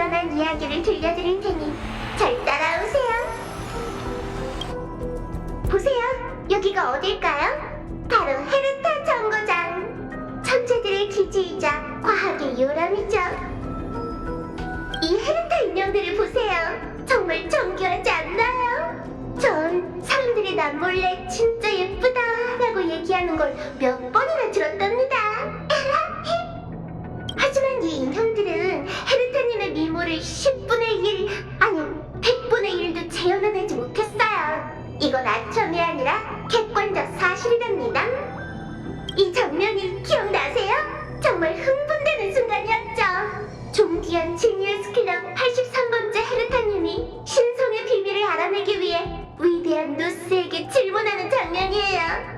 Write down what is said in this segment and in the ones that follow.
관한 이야기를 들려드릴 테니 잘 따라오세요. 보세요, 여기가 어딜까요? 바로 헤르타 정거장. 천재들의 기지이자 과학의 요람이죠. 이 헤르타 인형들을 보세요. 정말 정교하지 않나요? 전 사람들이 난 몰래 진짜 예쁘다라고 얘기하는 걸 몇 번이나 들었답니다. 하지만 이 인형들은 헤르타님의 미모를 10분의 1, 아니 100분의 1도 재현해내지 못했어요. 이건 아첨이 아니라 객관적 사실이랍니다. 이 장면이 기억나세요? 정말 흥분되는 순간이었죠. 존귀한 지니어스 클럽 83번째 헤르타님이 신성의 비밀을 알아내기 위해 위대한 누스에게 질문하는 장면이에요.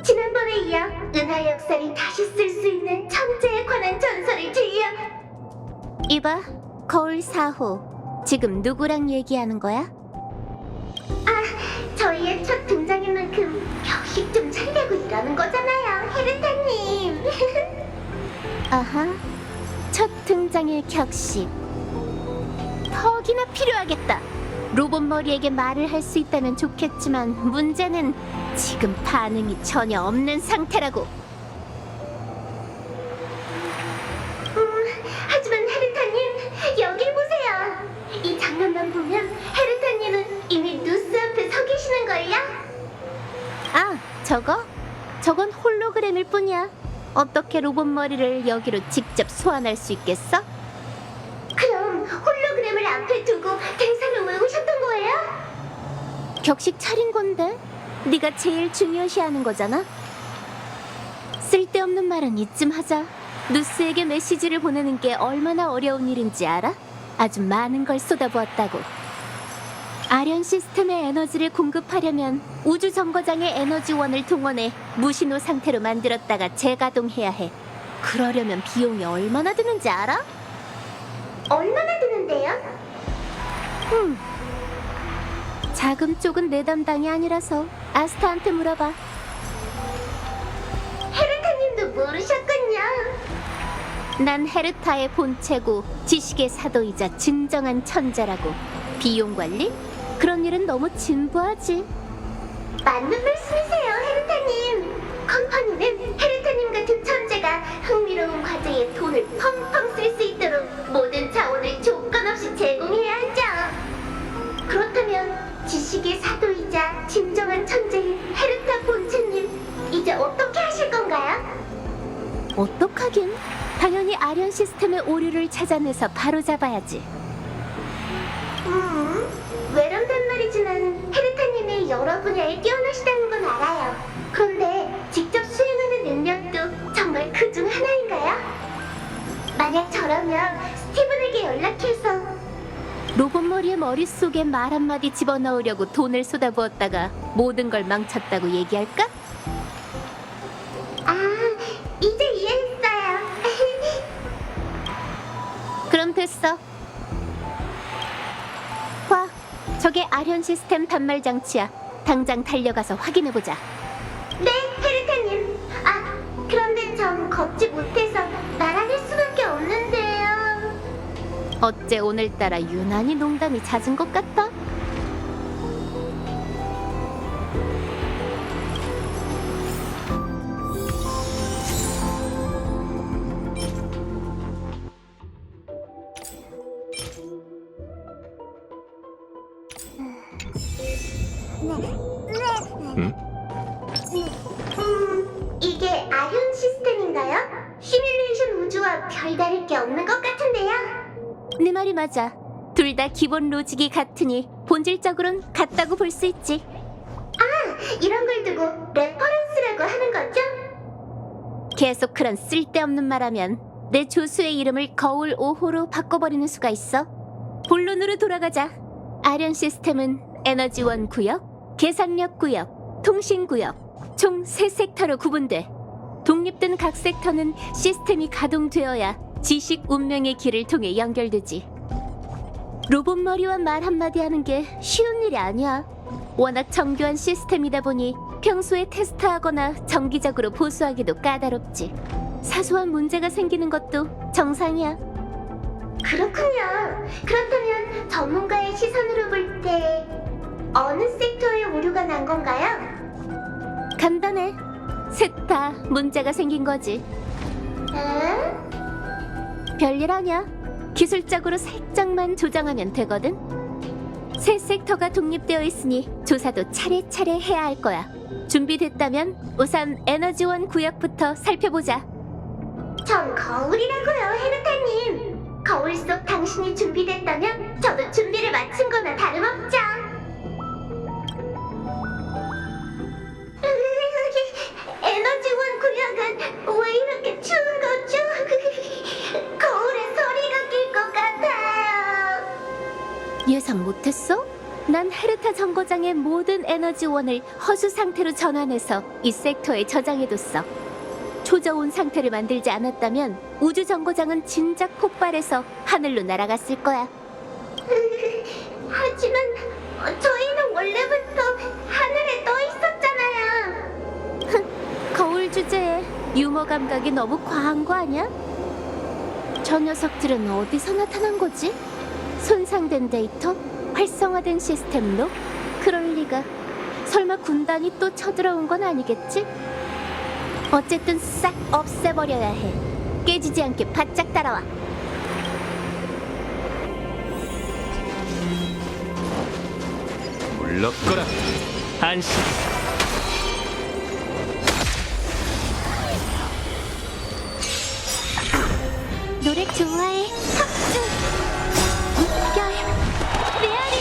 지난번에 이어 은하 역사를 다시 쓸 수 있는 천재에 관한 전설을 들려. 이봐, 거울 4호. 지금 누구랑 얘기하는 거야? 저희의 첫 등장인 만큼 격식 좀 차리려고 이러는 거잖아요, 헤르타님. 아하, 첫 등장의 격식. 턱이나 필요하겠다. 로봇 머리에게 말을 할 수 있다면 좋겠지만 문제는 지금 반응이 전혀 없는 상태라고. 하지만 헤르타님, 여길 보세요. 이 장면만 보면 헤르타님은 이미 누스 앞에 서 계시는걸요? 아, 저건 홀로그램일 뿐이야. 어떻게 로봇 머리를 여기로 직접 소환할 수 있겠어? 그럼 홀로그램을 앞에 두고 대사를 외우셨던 거예요? 격식 차린 건데 네가 제일 중요시하는 거잖아. 쓸데없는 말은 이쯤 하자. 누스에게 메시지를 보내는 게 얼마나 어려운 일인지 알아? 아주 많은 걸 쏟아부었다고. 아련 시스템의 에너지를 공급하려면 우주 정거장의 에너지원을 동원해 무신호 상태로 만들었다가 재가동해야 해. 그러려면 비용이 얼마나 드는지 알아? 얼마나 드는데요? 자금 쪽은 내 담당이 아니라서 아스타한테 물어봐. 헤르타님도 모르셨군요. 난 헤르타의 본체고 지식의 사도이자 진정한 천재라고. 비용 관리? 그런 일은 너무 진부하지. 맞는 말씀이세요, 헤르타님. 컴퍼니는 헤르타님 같은 천재가 흥미로운 과제에 돈을 펑펑 쓸 수 있도록 모든 자원을 조건 없이 제공해야 하죠. 그렇다면 지식의 사도이자 진정한 천재인 헤르타 본체님, 이제 어떻게 하실 건가요? 어떡하긴. 당연히 아련 시스템의 오류를 찾아내서 바로잡아야지. 외람된 말이지만 헤르타님이 여러 분야에 뛰어나시다는 건 알아요. 그런데 직접 수행하는 능력도 정말 그중 하나인가요? 만약 저라면 스티븐에게 연락해서 로봇 머리의 머릿속에 말 한마디 집어넣으려고 돈을 쏟아부었다가 모든 걸 망쳤다고 얘기할까? 이제 이해했어요. 그럼 됐어. 와, 저게 아련 시스템 단말 장치야. 당장 달려가서 확인해보자. 네, 헤르타님. 그런데 전 걷지 못해서 날아갈 수밖에 없는데요. 어째 오늘따라 유난히 농담이 잦은 것 같다. 이게 아현 시스템인가요? 시뮬레이션 우주와 별다를 게 없는 것 같은데요. 네 말이 맞아. 둘 다 기본 로직이 같으니 본질적으론 같다고 볼 수 있지. 이런 걸 두고 레퍼런스라고 하는 거죠? 계속 그런 쓸데없는 말하면 내 조수의 이름을 거울 5호로 바꿔버리는 수가 있어. 본론으로 돌아가자. 아련 시스템은 에너지원 구역, 계산력 구역, 통신 구역, 총 3섹터로 구분돼. 독립된 각 섹터는 시스템이 가동되어야 지식 운명의 길을 통해 연결되지. 로봇 머리와 말 한마디 하는 게 쉬운 일이 아니야. 워낙 정교한 시스템이다 보니 평소에 테스트하거나 정기적으로 보수하기도 까다롭지. 사소한 문제가 생기는 것도 정상이야. 그렇군요. 그렇다면 전문가의 시선으로 볼 때 어느 섹터에 오류가 난 건가요? 간단해. 셋 다 문제가 생긴 거지. 응? 별일 아냐. 기술적으로 살짝만 조정하면 되거든. 세 섹터가 독립되어 있으니 조사도 차례차례 해야 할 거야. 준비됐다면 우선 에너지원 구역부터 살펴보자. 전 거울이라고요, 헤르타님. 거울 속 당신이 준비됐다면 저도 준비를 마친 거나 다름없죠. 에너지원 구역은 왜 이렇게 추운 거죠? 거울에 소리가 낄 것 같아요. 예상 못했어? 난 헤르타 정거장의 모든 에너지원을 허수 상태로 전환해서 이 섹터에 저장해뒀어. 초저온 상태를 만들지 않았다면 우주 정거장은 진작 폭발해서 하늘로 날아갔을 거야. 하지만 저희는 원래부터 하늘에 떠 있었잖아요. 거울 주제에 유머 감각이 너무 과한 거 아니야? 저 녀석들은 어디서 나타난 거지? 손상된 데이터? 활성화된 시스템로? 그럴 리가. 설마 군단이 또 쳐들어온 건 아니겠지? 어쨌든 싹 없애버려야 해. 깨지지 않게 바짝 따라와. 물러거라 안심. 노래 좋아해. 합주. 물결. 메아리.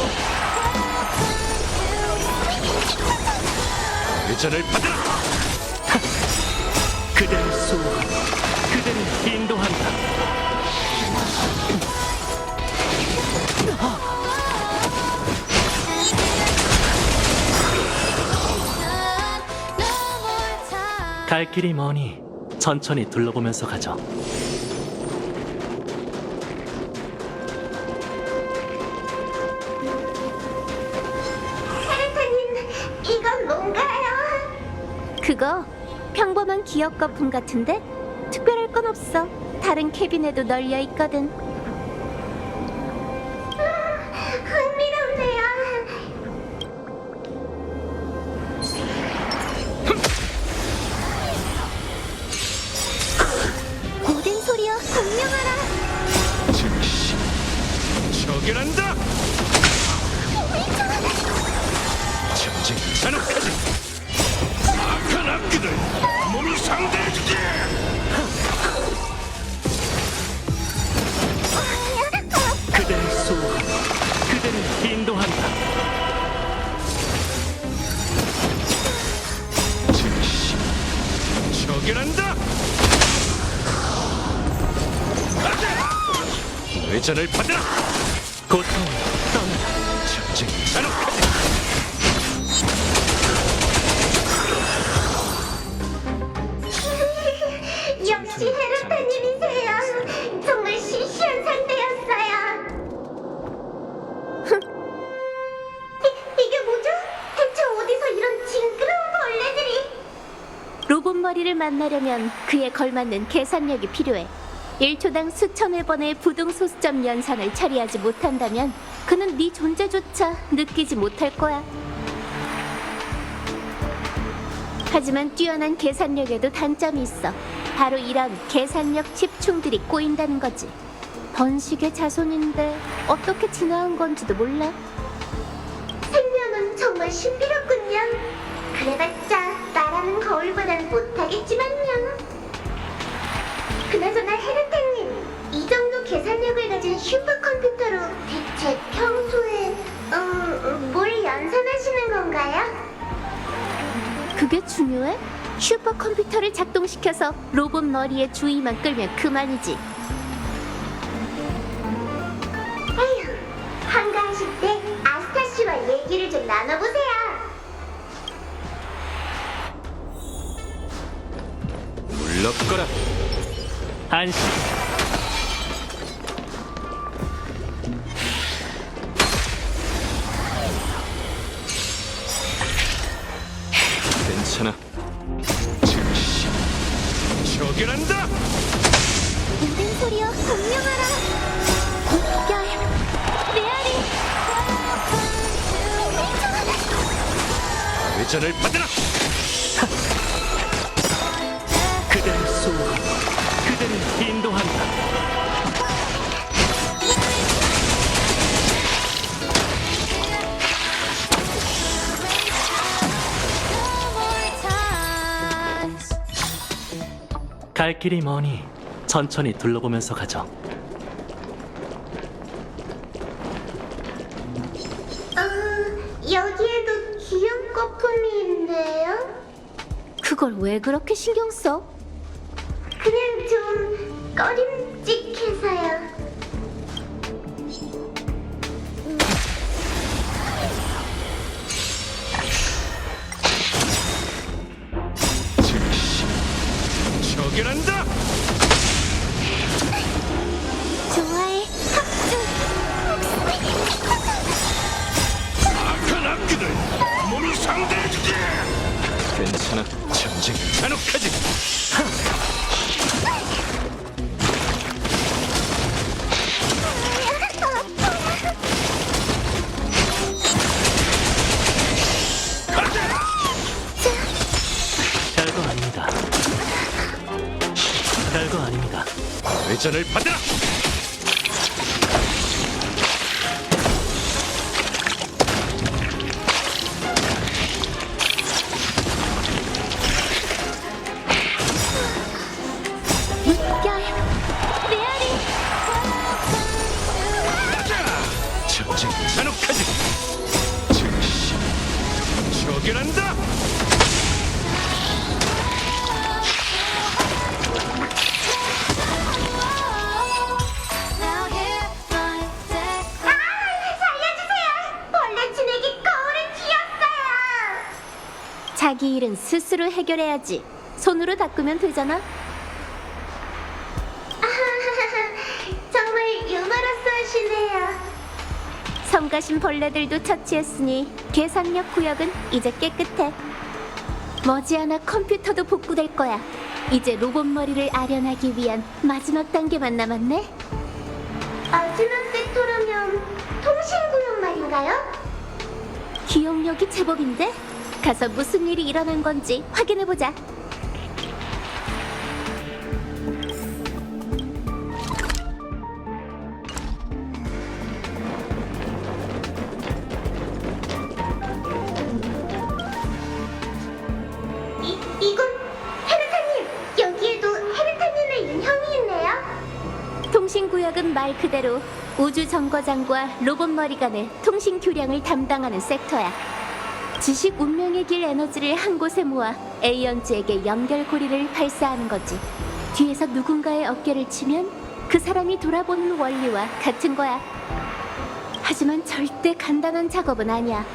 회전을 받으라. 하! 그대를 수호하고 그대를 인도한다. 갈 길이 머니 천천히 둘러보면서 가죠. 헤르타님, 이건 뭔가요? 그거 평범한 기억 거품 같은데 특별할 건 없어. 다른 캐빈에도 널려 있거든. 흥미롭네요. 모든 소리여 공명하라. 즉시 처결한다. 전쟁이 잔혹하지. 악한 악기들 몸이 상대해주지. 그대를 수호하고 그대를 인도한다. 즉시 처결한다. 회전을 받으라. 고통을 떠나라. 전쟁이 잔혹하지. 역시 헤르타님이세요. 정말 시시한 상대였어요. 이게 뭐죠? 대체 어디서 이런 징그러운 벌레들이? 로봇 머리를 만나려면 그에 걸맞는 계산력이 필요해. 1초당 수천여 번의 부동 소수점 연산을 처리하지 못한다면 그는 네 존재조차 느끼지 못할 거야. 하지만 뛰어난 계산력에도 단점이 있어. 바로 이런 계산력 집중들이 꼬인다는 거지. 번식의 자손인데 어떻게 진화한 건지도 몰라. 생명은 정말 신비롭군요. 그래봤자 나라는 거울보단 못하겠지만요. 그나저나 헤르타님, 이 정도 계산력을 가진 슈퍼컴퓨터로 대체 평소에 뭘 연산하시는 건가요? 그게 중요해? 슈퍼컴퓨터를 작동시켜서 로봇 머리의 주의만 끌면 그만이지. 에휴, 한가하실 때 아스타 씨와 얘기를 좀 나눠보세요. 물러거라 안심. 괜찮아. 즉시 처결한다. 모든 소리여 공명하라. 물결, 메아리. 회전을 받으라. 그대를 수호하고 그대를 인도한다. 갈 길이 머니 천천히 둘러보면서 가죠. 여기에도 귀여운 거품이 있네요. 그걸 왜 그렇게 신경 써? 그냥 좀 꺼림직해서요. 즉시 처결한다. 좋아해, 합주. 악한 악기들 몸이 상대해주지. 괜찮아. 전쟁이 잔혹하지. 별거 아닙니다. 별거 아닙니다. 회전을 받으라. 물결, 메아리. 전쟁이 잔혹하지. 즉시 처결한다. 살려주세요. 벌레 진에게 거울을 쥐었어요. 자기 일은 스스로 해결해야지. 손으로 닦으면 되잖아. 정말 유머러스하시네요. 성가신 벌레들도 처치했으니 계산력 구역은 이제 깨끗해. 머지않아 컴퓨터도 복구될 거야. 이제 로봇 머리를 아련하기 위한 마지막 단계만 남았네. 마지막 섹터라면 통신구역 말인가요? 기억력이 제법인데? 가서 무슨 일이 일어난 건지 확인해보자. 이건 헤르타님! 여기에도 헤르타님의 인형이 있네요. 통신구역은 말 그대로 우주 정거장과 로봇 머리 간의 통신 교량을 담당하는 섹터야. 지식 운명의 길 에너지를 한 곳에 모아 에이언즈에게 연결고리를 발사하는 거지. 뒤에서 누군가의 어깨를 치면 그 사람이 돌아보는 원리와 같은 거야. 하지만 절대 간단한 작업은 아니야.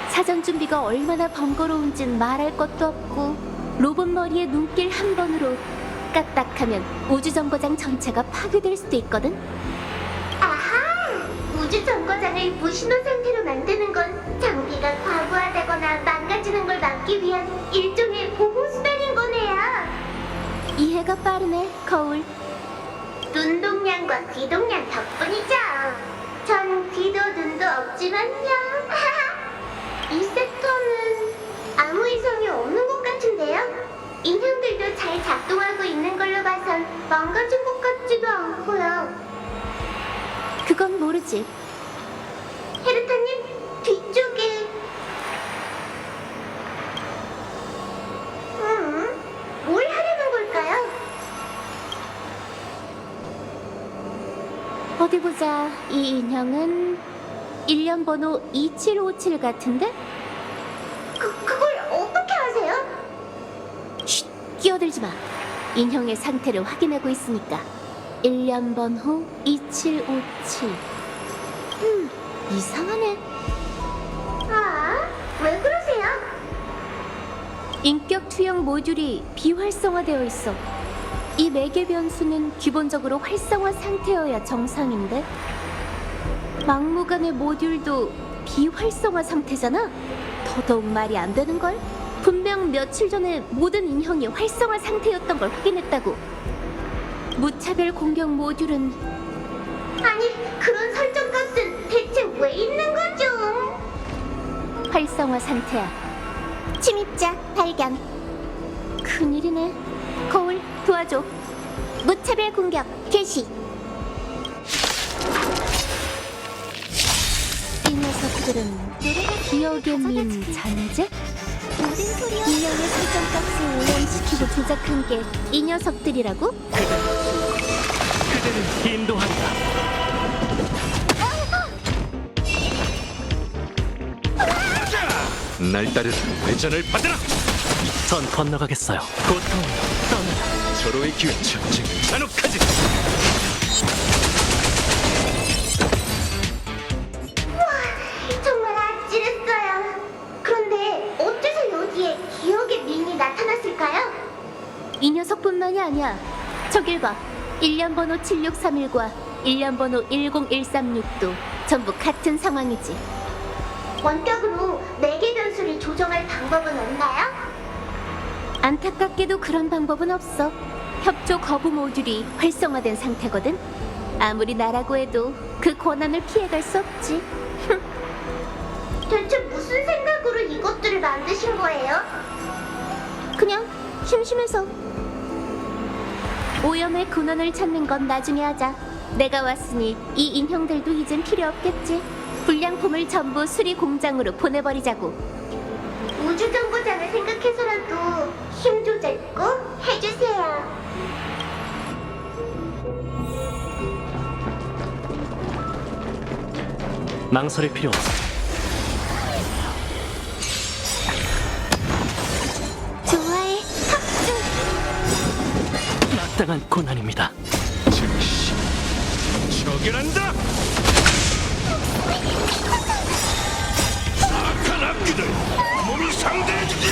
사전 준비가 얼마나 번거로운진 말할 것도 없고, 로봇 머리의 눈길 한 번으로 까딱하면 우주 정거장 전체가 파괴될 수도 있거든. 아하! 우주 정거장을 무신호 상태로 만드는 건 장비가 과부하다거나 망가지는 걸 막기 위한 일종의 보호수단인 거네요. 이해가 빠르네, 거울. 눈동량과 귀동량 덕분이죠. 전 귀도 눈도 없지만요. 이 섹터는 아무 이상이 없는 것 같은데요? 인형들도 잘 작동하고 있는 걸로 봐선 망가진 것 같지도 않고요. 그건 모르지. 헤르타님, 뒤쪽에... 뭘 하려는 걸까요? 어디 보자. 이 인형은 일련 번호 2757 같은데? 그걸 어떻게 아세요? 쉿, 끼어들지 마. 인형의 상태를 확인하고 있으니까. 일련 번호 2757. 이상하네. 아, 왜 그러세요? 인격 투영 모듈이 비활성화되어 있어. 이 매개 변수는 기본적으로 활성화 상태여야 정상인데, 막무가내 모듈도 비활성화 상태잖아? 더더욱 말이 안 되는걸? 분명 며칠 전에 모든 인형이 활성화 상태였던 걸 확인했다고. 무차별 공격 모듈은 아니, 그런 활성화 상태야. 침입자 발견. 큰일이네. 거울 도와줘. 무차별 공격 개시. 이 녀석들은 기억의 민 잔재? 인형의 설정 값을 오염시키고 조작한 게 이 녀석들이라고? 그대를 인도한다. 날 따르라. 회전을 받아라. 전 건너가겠어요. 고통 떠나라. 서로의 기회. 전쟁은 잔혹하지. 정말 아찔했어요. 그런데 어째서 여기에 기억의 민이 나타났을까요? 이 녀석뿐만이 아니야. 저길 봐. 1년 번호 76319와 1년 번호 10136도 전부 같은 상황이지. 원격으로 4개 변수를 조정할 방법은 없나요? 안타깝게도 그런 방법은 없어. 협조 거부 모듈이 활성화된 상태거든. 아무리 나라고 해도 그 권한을 피해갈 수 없지. 대체 무슨 생각으로 이것들을 만드신 거예요? 그냥 심심해서. 오염의 근원을 찾는 건 나중에 하자. 내가 왔으니 이 인형들도 이젠 필요 없겠지. 불량품을 전부 수리 공장으로 보내버리자고. 우주정거장을 생각해서라도 힘 조절 꼭 해주세요. 망설일 필요 없어. 좋아해. 합주. 마땅한 고난입니다. 즉시 처결한다. 악한 악기들 몸이 상대해주지.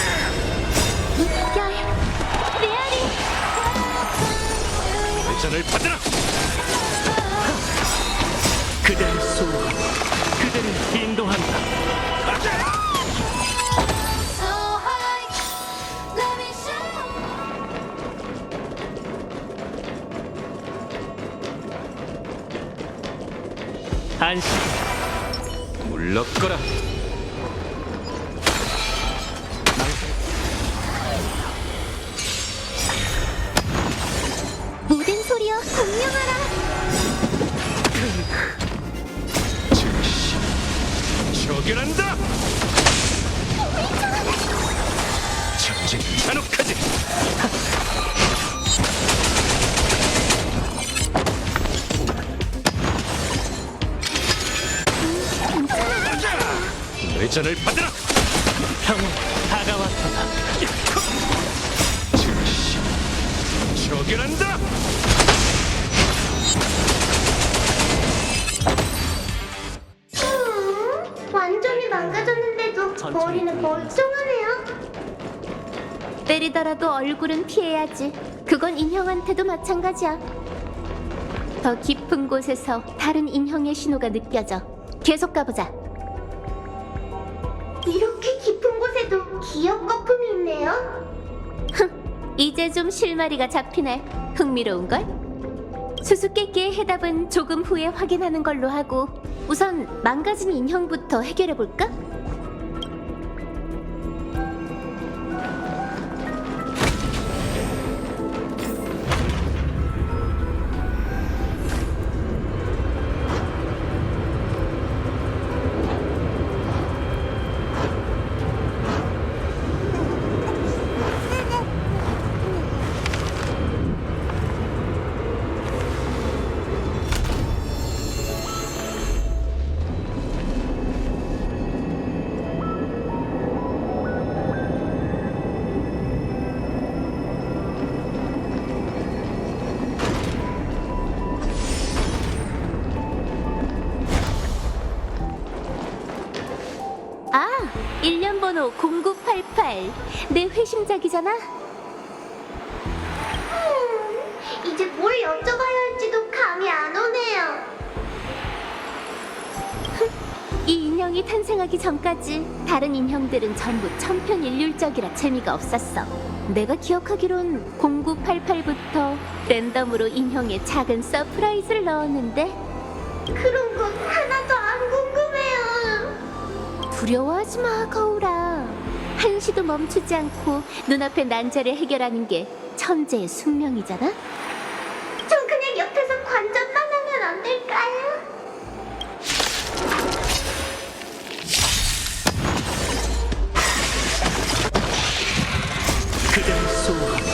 물결. 메아리. 회전을 받아라. 그대를 수호하고 그대를 인도한다. 가자. 안식. 물러거라. 모든 소리여 공명하라. 즉시 처결한다. 전쟁 잔혹하지. 가자. 회전을 받아라. 평온 다가왔다. 즉시 처결한다. 완전히 망가졌는데도 머리는 멀쩡하네요. 때리더라도 얼굴은 피해야지. 그건 인형한테도 마찬가지야. 더 깊은 곳에서 다른 인형의 신호가 느껴져. 계속 가보자. 이렇게 깊은 곳에도 기억 거품이 있네요. 이제 좀 실마리가 잡히네. 흥미로운걸? 수수께끼의 해답은 조금 후에 확인하는 걸로 하고 우선 망가진 인형부터 해결해볼까? 아, 1년 번호 0988. 내 회심작이잖아. 이제 뭘 여쭤봐야 할지도 감이 안 오네요. 이 인형이 탄생하기 전까지 다른 인형들은 전부 천편일률적이라 재미가 없었어. 내가 기억하기론 0988부터 랜덤으로 인형에 작은 서프라이즈를 넣었는데 그런 거 하나도 안 궁금해요. 두려워하지 마, 거울아. 한시도 멈추지 않고 눈앞의 난제를 해결하는 게 천재의 숙명이잖아. 전 그냥 옆에서 관전만 하면 안 될까요? 그대를 수호하고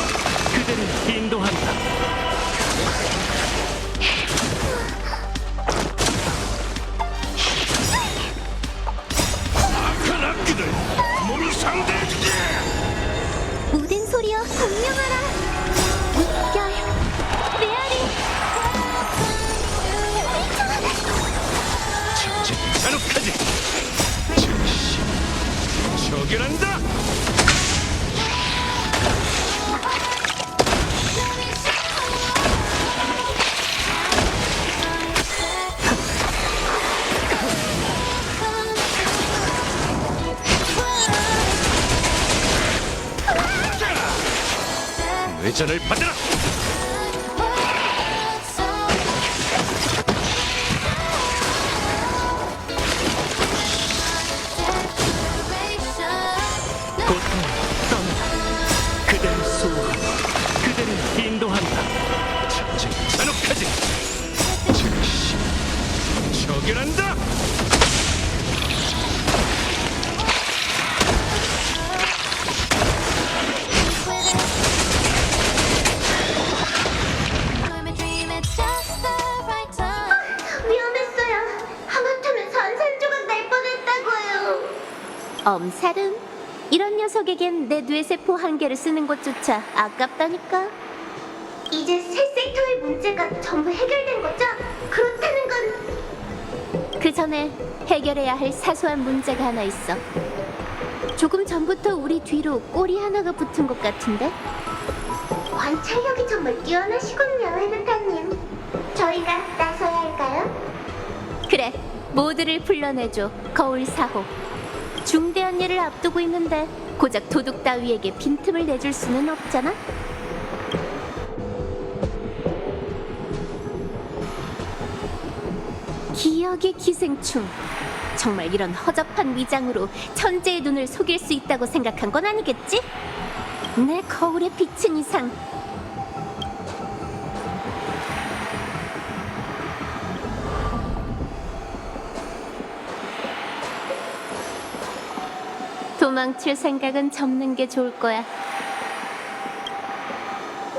그대를 인도한다. 악한 악기들 몸이 상대해주지. 모든 소리여 공명하라. 물결, 메아리. 전쟁 잔혹하지. 즉시 처결한다. 회전을 받으라. 고통을 떠나라. 그대를 수호하고 그대를 인도한다. 전쟁 잔혹하지. 즉시 처결한다. 위험했어요. 하마터면 산산조각 날 뻔했다고요. 엄살은 이런 녀석에겐 내 뇌세포 한 개를 쓰는 것조차 아깝다니까. 이제 새 섹터의 문제가 전부 해결된 거죠? 그렇다는 건 그 전에 해결해야 할 사소한 문제가 하나 있어. 조금 전부터 우리 뒤로 꼬리 하나가 붙은 것 같은데? 관찰력이 정말 뛰어나시군요, 헤르타님. 저희가 나서야 할까요? 그래, 모두를 불러내줘. 거울 사호. 중대한 일을 앞두고 있는데 고작 도둑 따위에게 빈틈을 내줄 수는 없잖아. 기억의 기생충. 정말 이런 허접한 위장으로 천재의 눈을 속일 수 있다고 생각한 건 아니겠지? 내 거울에 비친 이상 도망칠 생각은 접는 게 좋을 거야.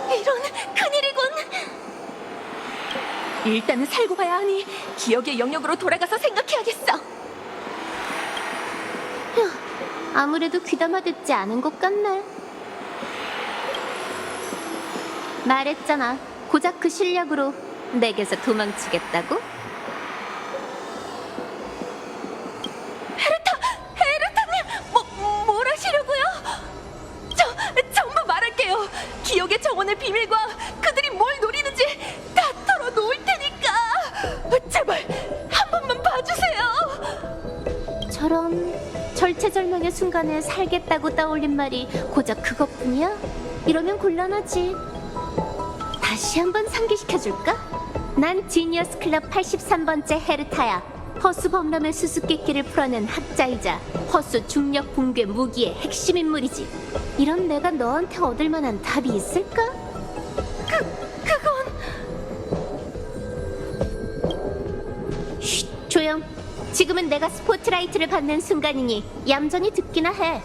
이런 큰일이군. 일단은 살고 봐야 하니 기억의 영역으로 돌아가서 생각해야겠어. 휴, 아무래도 귀담아 듣지 않은 것 같네. 말했잖아. 고작 그 실력으로 내게서 도망치겠다고? 뭘 하시려고요? 전부 말할게요. 기억의 정원의 비밀과 그들이 뭘 노리는지 다 털어놓을 테니까 제발 한 번만 봐주세요. 저런 절체절명의 순간에 살겠다고 떠올린 말이 고작 그것뿐이야? 이러면 곤란하지. 다시 한번 상기시켜줄까? 난 지니어스 클럽 83번째 헤르타야. 허수 범람의 수수께끼를 풀어낸 학자이자 허수 중력 붕괴 무기의 핵심 인물이지. 이런 내가 너한테 얻을 만한 답이 있을까? 그건... 쉿, 조용. 지금은 내가 스포트라이트를 받는 순간이니 얌전히 듣기나 해.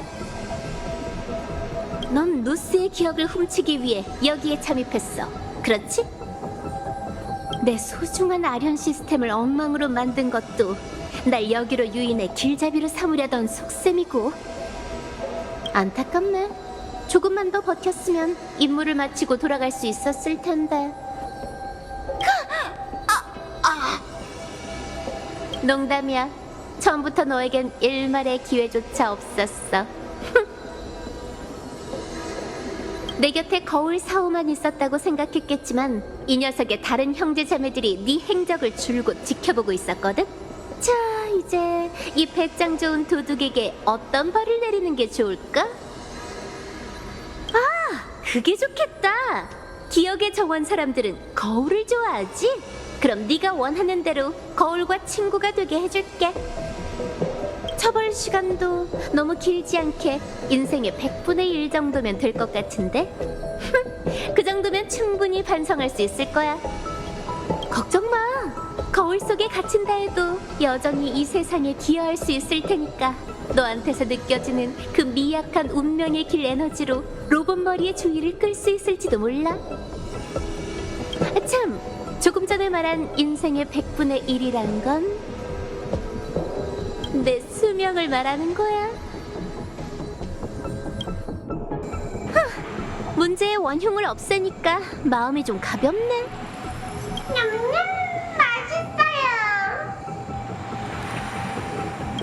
넌 루스의 기억을 훔치기 위해 여기에 잠입했어. 그렇지? 내 소중한 아련 시스템을 엉망으로 만든 것도 날 여기로 유인해 길잡이로 삼으려던 속셈이고. 안타깝네. 조금만 더 버텼으면 임무를 마치고 돌아갈 수 있었을 텐데. 농담이야. 처음부터 너에겐 일말의 기회조차 없었어. 내 곁에 거울 사오만 있었다고 생각했겠지만 이 녀석의 다른 형제자매들이 네 행적을 줄곧 지켜보고 있었거든. 자, 이제 이 배짱 좋은 도둑에게 어떤 벌을 내리는 게 좋을까? 아, 그게 좋겠다. 기억의 정원 사람들은 거울을 좋아하지? 그럼 네가 원하는 대로 거울과 친구가 되게 해줄게. 처벌 시간도 너무 길지 않게 인생의 100분의 1 정도면 될 것 같은데? 그 정도면 충분히 반성할 수 있을 거야. 걱정 마. 거울 속에 갇힌다 해도 여전히 이 세상에 기여할 수 있을 테니까. 너한테서 느껴지는 그 미약한 운명의 길 에너지로 로봇 머리의 주의를 끌 수 있을지도 몰라. 참, 조금 전에 말한 인생의 100분의 1이란 건 내 수명을 말하는 거야. 문제의 원흉을 없애니까 마음이 좀 가볍네. 냠냠 맛있어요.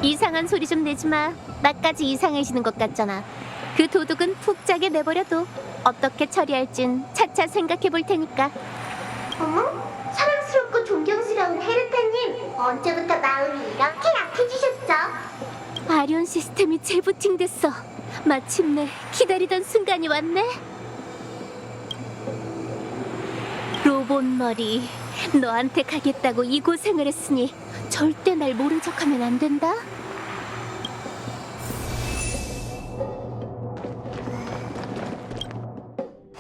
이상한 소리 좀 내지 마. 나까지 이상해지는 것 같잖아. 그 도둑은 푹 짜게 내버려둬. 어떻게 처리할진 차차 생각해 볼 테니까. 어머? 사랑스럽고 존경스러운 헤르타님, 언제부터 마음이 이렇게 약해지셨죠? 아리온 시스템이 재부팅됐어. 마침내 기다리던 순간이 왔네. 로봇 머리, 너한테 가겠다고 이 고생을 했으니 절대 날 모른 척하면 안 된다.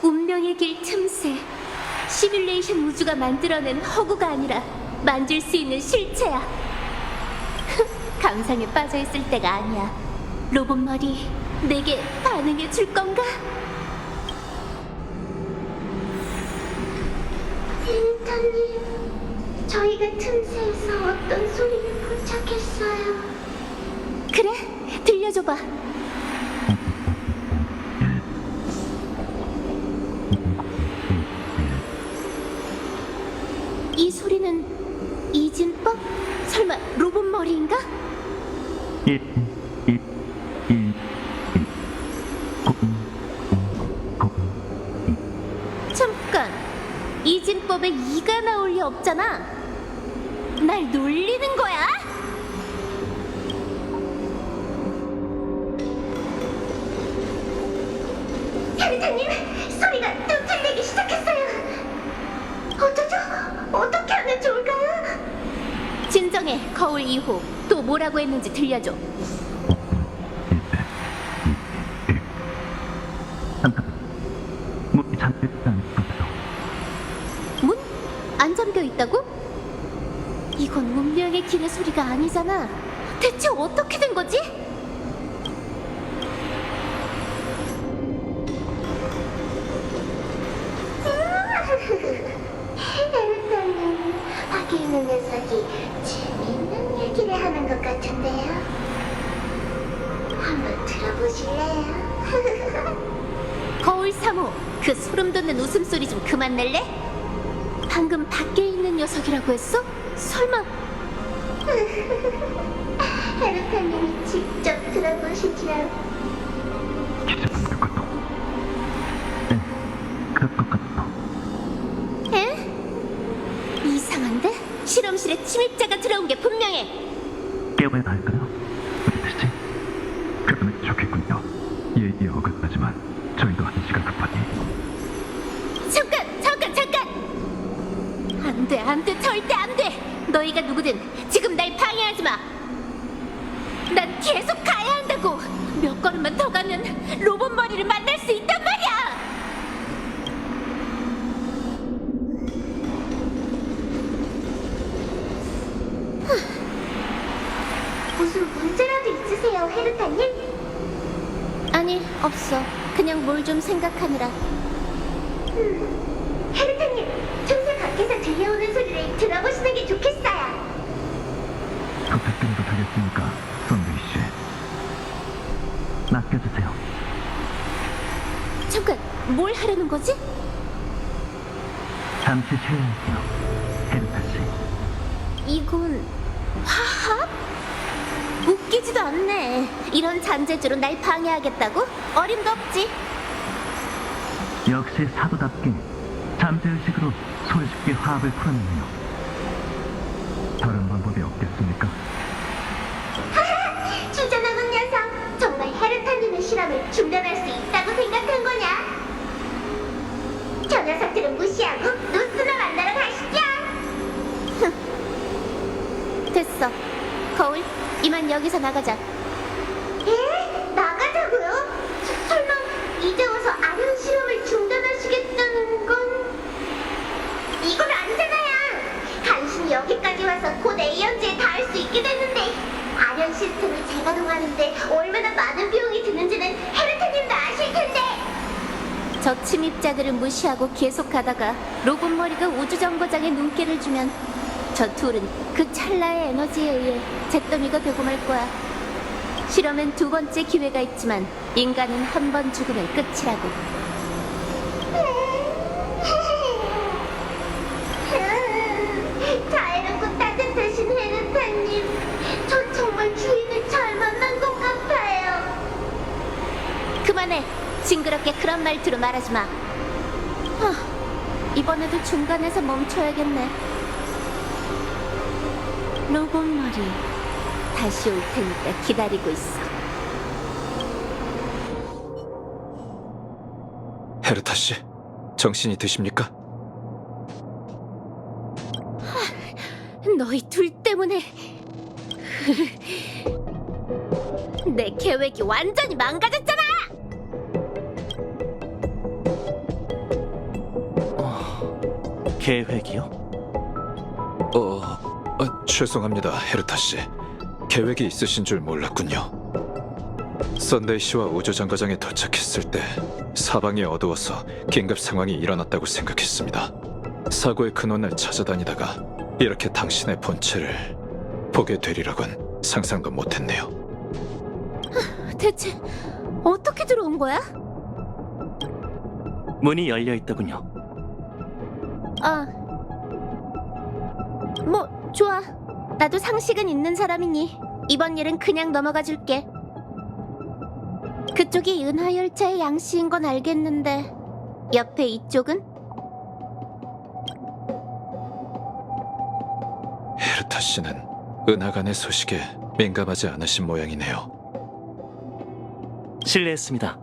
운명의 길 틈새, 시뮬레이션 우주가 만들어낸 허구가 아니라 만질 수 있는 실체야. 감상에 빠져있을 때가 아니야. 로봇 머리, 내게 반응해 줄 건가? 헤르타님, 저희가 틈새에서 어떤 소리를 포착했어요. 그래, 들려줘봐. 이 소리는 이진법? 설마 로봇 머리인가? 잠깐, 이진법에 이가 나올 리 없잖아. 날 놀리는 거야? 헤르타님, 소리가 또 들리기 시작했어요. 어쩌죠? 어떻게 하면 좋을까요? 진정해, 거울 2호. 또 뭐라고 했는지 들려줘. 문? 안 잠겨 있다고? 이건 운명의 길의 소리가 아니잖아. 대체 어떻게 된 거지? 헤르타님, 밖에 있는 녀석이 재미있는 얘기를 하는 것 같은데요. 한번 들어보실래요? 거울 3호, 그 소름 돋는 웃음소리 좀 그만 낼래? 방금 밖에 있는 녀석이라고 했어? 설마 헤르타님이 직접 들어보시지요. 에? 이상한데? 실험실에 침입자가 들어온 게 분명해. 깨워야 할까요? 어떻지? 그러면 좋겠군요. 예의에 어긋나지만 저희도 한시가 급하니. 잠깐! 안 돼, 절대 안 돼! 너희가 누구든 지금 날 방해하지 마! 난 계속 가야 한다고! 몇 걸음만 더 가면 로봇 머리를 만날 수 있단 말이야! 무슨 문제라도 있으세요, 헤르타님? 아니, 없어. 그냥 뭘 좀 생각하느라. 헤르타님, 틈새 밖에서 들려오는 소리를 들어보시는 게 좋겠어요. 부탁드려도 되겠습니까, 썬데이 씨? 맡겨주세요. 잠깐, 뭘 하려는 거지? 잠시 쉬어야겠어요, 헤르타 씨. 이건 화합? 웃기지도 않네. 이런 잔재주로 날 방해하겠다고? 어림도 없지. 역시 사도답게 잠재의식으로 손쉽게 화합을 풀어내네요. 다른 방법이 없겠습니까? 주저넘은 녀석, 정말 헤르타님의 실험을 중단할 수 있다고 생각한 거냐? 저 녀석들은 무시하고 노스나 만나러 가시죠. 됐어. 거울 이만 여기서 나가자. 예? 나가자고요? 설마 이제 와서 아련 실험을 중단하시겠다는 건? 이건 아니잖아요. 당신이 여기까지 와서 곧 A연지에 닿을 수 있게 됐는데 아련 시스템을 재가동하는데 얼마나 많은 비용이 드는지는 헤르테님도 아실 텐데. 저 침입자들을 무시하고 계속 가다가 로봇 머리가 우주정거장에 눈길을 주면 저 둘은 그 찰나의 에너지에 의해 잿더미가 되고 말 거야. 실험엔 두 번째 기회가 있지만 인간은 한 번 죽으면 끝이라고. 자애롭고 따뜻하신 헤르타님, 전 정말 주인을 잘 만난 것 같아요. 그만해. 징그럽게 그런 말투로 말하지 마. 이번에도 중간에서 멈춰야겠네. 로봇 머리 다시 올 테니까 기다리고 있어. 헤르타 씨, 정신이 드십니까? 너희 둘 때문에 내 계획이 완전히 망가졌잖아. 계획이요? 죄송합니다, 헤르타 씨. 계획이 있으신 줄 몰랐군요. 썬데이 씨와 우주정거장에 도착했을 때 사방이 어두워서 긴급 상황이 일어났다고 생각했습니다. 사고의 근원을 찾아다니다가 이렇게 당신의 본체를 보게 되리라곤 상상도 못했네요. 대체 어떻게 들어온 거야? 문이 열려 있더군요. 뭐 좋아. 나도 상식은 있는 사람이니 이번 일은 그냥 넘어가 줄게. 그쪽이 은하열차의 양씨인 건 알겠는데 옆에 이쪽은? 헤르타 씨는 은하간의 소식에 민감하지 않으신 모양이네요. 실례했습니다.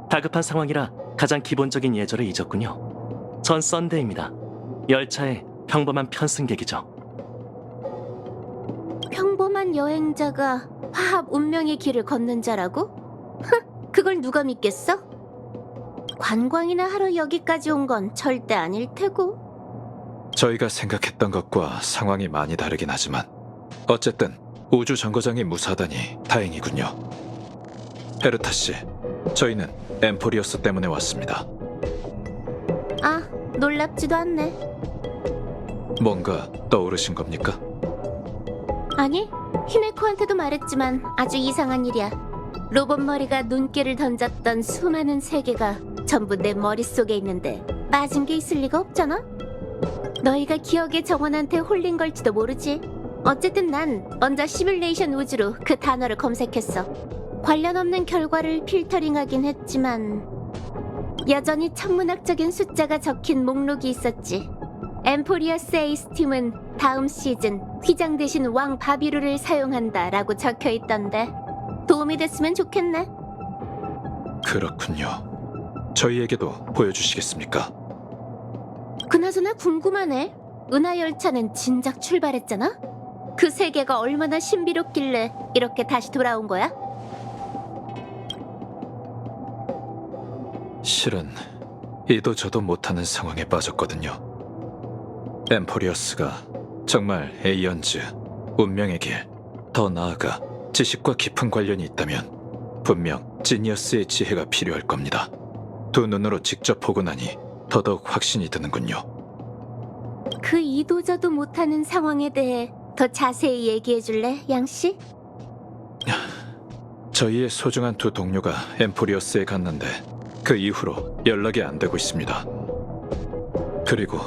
다급한 상황이라 가장 기본적인 예절을 잊었군요. 전 썬데이입니다. 열차의 평범한 편승객이죠. 평범한 여행자가 화합 운명의 길을 걷는 자라고? 그걸 누가 믿겠어? 관광이나 하러 여기까지 온 건 절대 아닐 테고. 저희가 생각했던 것과 상황이 많이 다르긴 하지만 어쨌든 우주정거장이 무사하다니 다행이군요. 헤르타 씨, 저희는 엠포리어스 때문에 왔습니다. 놀랍지도 않네. 뭔가 떠오르신 겁니까? 아니, 히메코한테도 말했지만 아주 이상한 일이야. 로봇 머리가 눈길을 던졌던 수많은 세계가 전부 내 머릿속에 있는데 빠진 게 있을 리가 없잖아? 너희가 기억의 정원한테 홀린 걸지도 모르지. 어쨌든 난 먼저 시뮬레이션 우주로 그 단어를 검색했어. 관련 없는 결과를 필터링하긴 했지만 여전히 천문학적인 숫자가 적힌 목록이 있었지. 엠포리어스 에이스 팀은 다음 시즌 휘장 대신 왕 바비루를 사용한다라고 적혀 있던데 도움이 됐으면 좋겠네. 그렇군요. 저희에게도 보여주시겠습니까? 그나저나 궁금하네. 은하열차는 진작 출발했잖아? 그 세계가 얼마나 신비롭길래 이렇게 다시 돌아온 거야? 실은 이도 저도 못하는 상황에 빠졌거든요. 엠포리어스가 정말 에이언즈, 운명의 길, 더 나아가 지식과 깊은 관련이 있다면 분명 지니어스의 지혜가 필요할 겁니다. 두 눈으로 직접 보고 나니 더더욱 확신이 드는군요. 그 이도저도 못하는 상황에 대해 더 자세히 얘기해 줄래, 양씨? 저희의 소중한 두 동료가 엠포리어스에 갔는데 그 이후로 연락이 안 되고 있습니다. 그리고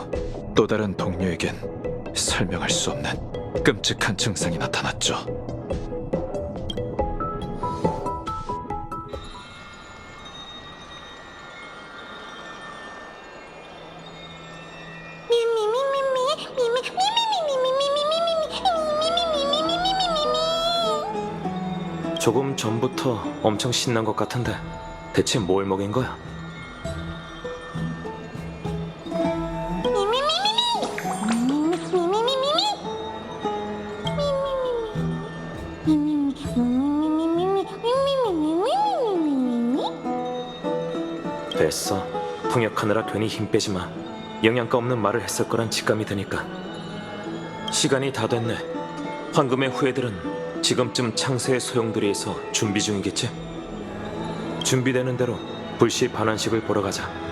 또 다른 동료에겐 설명할 수 없는 끔찍한 증상이 나타났죠. 조금 전부터 엄청 신난 것 같은데 대체 뭘 먹인 거야? 됐어. 통역하느라 괜히 힘 빼지 마. 영양가 없는 말을 했을 거란 직감이 드니까. 시간이 다 됐네. 황금의 후예들은 지금쯤 창세의 소용돌이에서 준비 중이겠지? 준비되는 대로 불시 반환식을 보러 가자.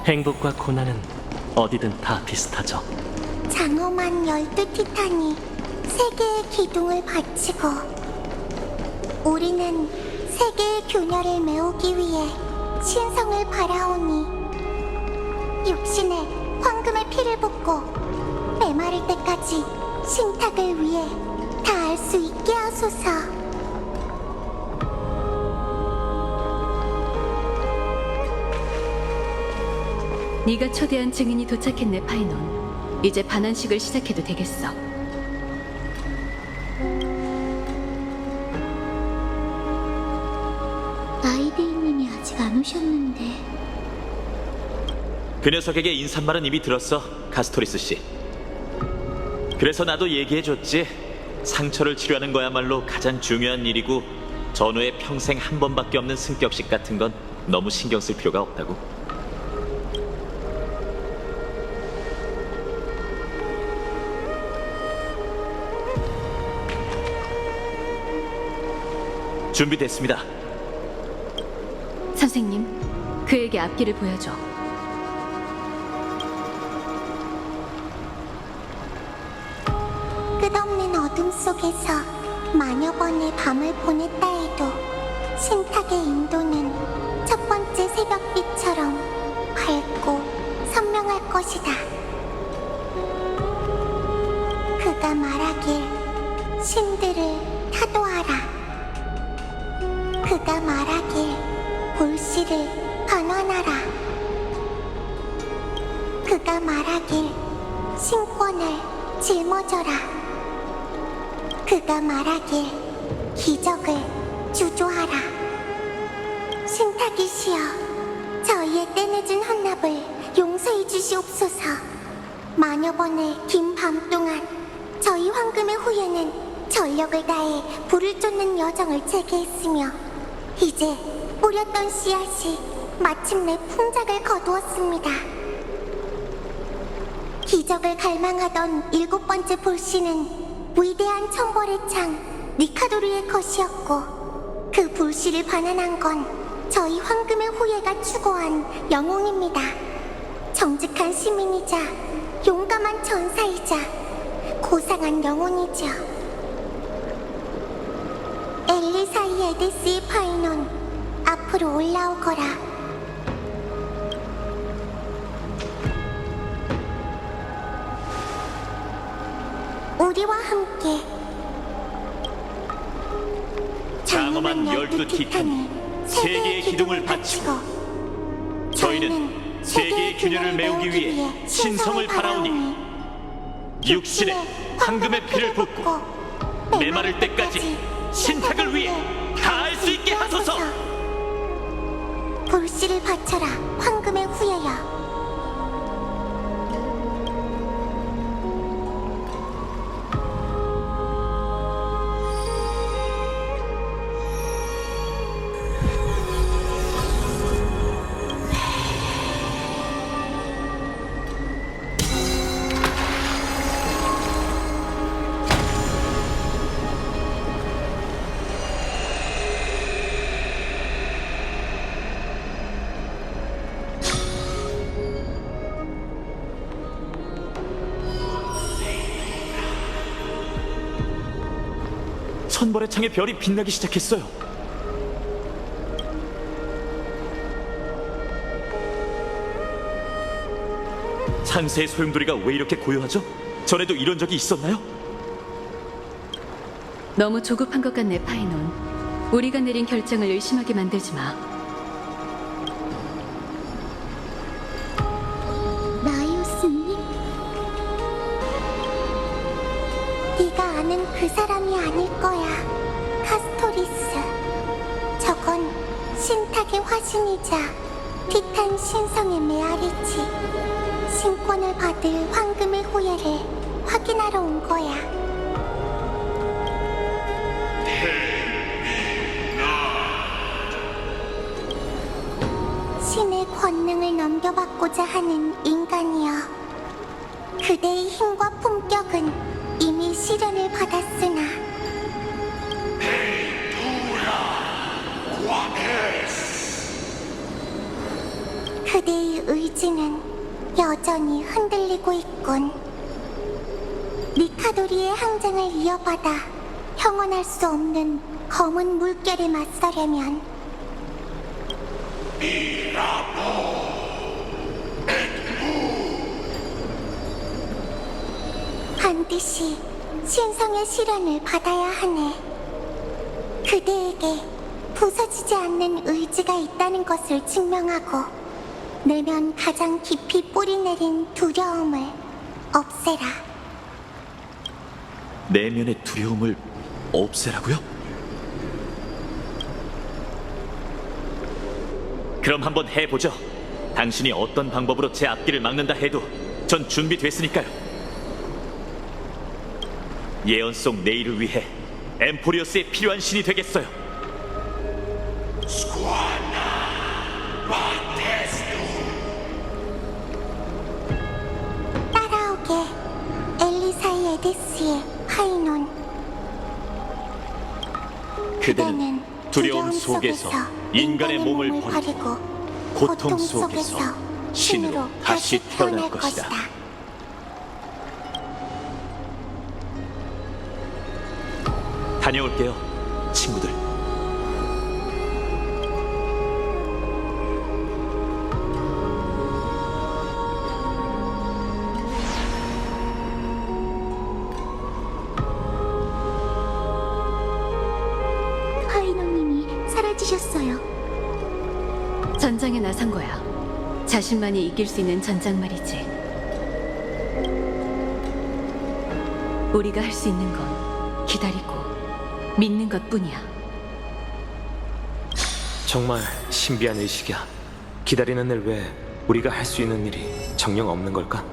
행복과 고난은 어디든 다 비슷하죠. 장엄한 12티탄이 세계의 기둥을 바치고 우리는 세계의 균열을 메우기 위해 신성을 바라오니 육신에 황금의 피를 붓고 메마를 때까지 신탁을 위해 다할 수 있게 하소서. 네가 초대한 증인이 도착했네, 파이논. 이제 반환식을 시작해도 되겠어. 나이데이님이 아직 안 오셨는데. 그 녀석에게 인사말은 이미 들었어, 카스토리스 씨. 그래서 나도 얘기해줬지. 상처를 치료하는 거야말로 가장 중요한 일이고 전후에 평생 한 번밖에 없는 승격식 같은 건 너무 신경 쓸 필요가 없다고. 준비됐습니다. 선생님, 그에게 앞길을 보여줘. 끝없는 어둠 속에서 만여 번의 밤을 보냈다 해도 신탁의 인도는 첫 번째 새벽빛처럼 밝고 선명할 것이다. 그가 말하길 신들을 타도하라. 그가 말하길 볼씨를 반환하라. 그가 말하길 신권을 짊어져라. 그가 말하길 기적을 주조하라. 신탁이시여, 저희의 때늦은 헌납을 용서해 주시옵소서. 만여 번의 긴 밤 동안 저희 황금의 후예는 전력을 다해 불을 쫓는 여정을 재개했으며 이제 뿌렸던 씨앗이 마침내 풍작을 거두었습니다. 기적을 갈망하던 7번째 볼씨는 위대한 천벌의 창 니카도르의 것이었고 그 불씨를 반환한 건 저희 황금의 후예가 추구한 영웅입니다. 정직한 시민이자 용감한 전사이자 고상한 영혼이죠. 엘리사이 에데스의 파이논, 앞으로 올라오거라. 우리와 함께 장엄한 12티탄이 세계의 기둥을 바치고 저희는 세계의 균열을 메우기 위해 신성을 바라오니 육신에 황금의 피를 붓고 메마를 때까지 신탁을 위해 다할 수 있게 하소서. 볼씨를 바쳐라, 황금의 후예여. 천벌의 창에 별이 빛나기 시작했어요. 창세의 소용돌이가 왜 이렇게 고요하죠? 전에도 이런 적이 있었나요? 너무 조급한 것 같네, 파이논. 우리가 내린 결정을 의심하게 만들지 마. 나이오스님? 네가 아는 그 사람이 아닐 거야, 카스토리스. 저건 신탁의 화신이자 티탄 신성의 메아리지. 신권을 받을 황금의 후예를 확인하러 온 거야. 신의 권능을 넘겨받고자 하는 인간이여. 그대의 힘과 품격은 이미 시련을 받았으나 그대의 의지는 여전히 흔들리고 있군. 니카도리의 항쟁을 이어받아 형언할 수 없는 검은 물결에 맞서려면 반드시 신성의 시련을 받아야 하네. 그대에게 부서지지 않는 의지가 있다는 것을 증명하고 내면 가장 깊이 뿌리 내린 두려움을 없애라. 내면의 두려움을 없애라고요? 그럼 한번 해보죠. 당신이 어떤 방법으로 제 앞길을 막는다 해도 전 준비됐으니까요. 예언 속 내일을 위해 엠포리어스에 필요한 신이 되겠어요. 따라오게, 엘리사이 에데스의 파이논. 그대는 두려움 속에서 인간의 몸을 버리고 고통 속에서 신으로 다시 태어날 것이다. 다녀올게요, 친구들. 파이논님이 사라지셨어요. 전장에 나선 거야. 자신만이 이길 수 있는 전장 말이지. 우리가 할 수 있는 건 기다리고 믿는 것뿐이야. 정말 신비한 의식이야. 기다리는 일 외에 우리가 할 수 있는 일이 정녕 없는 걸까?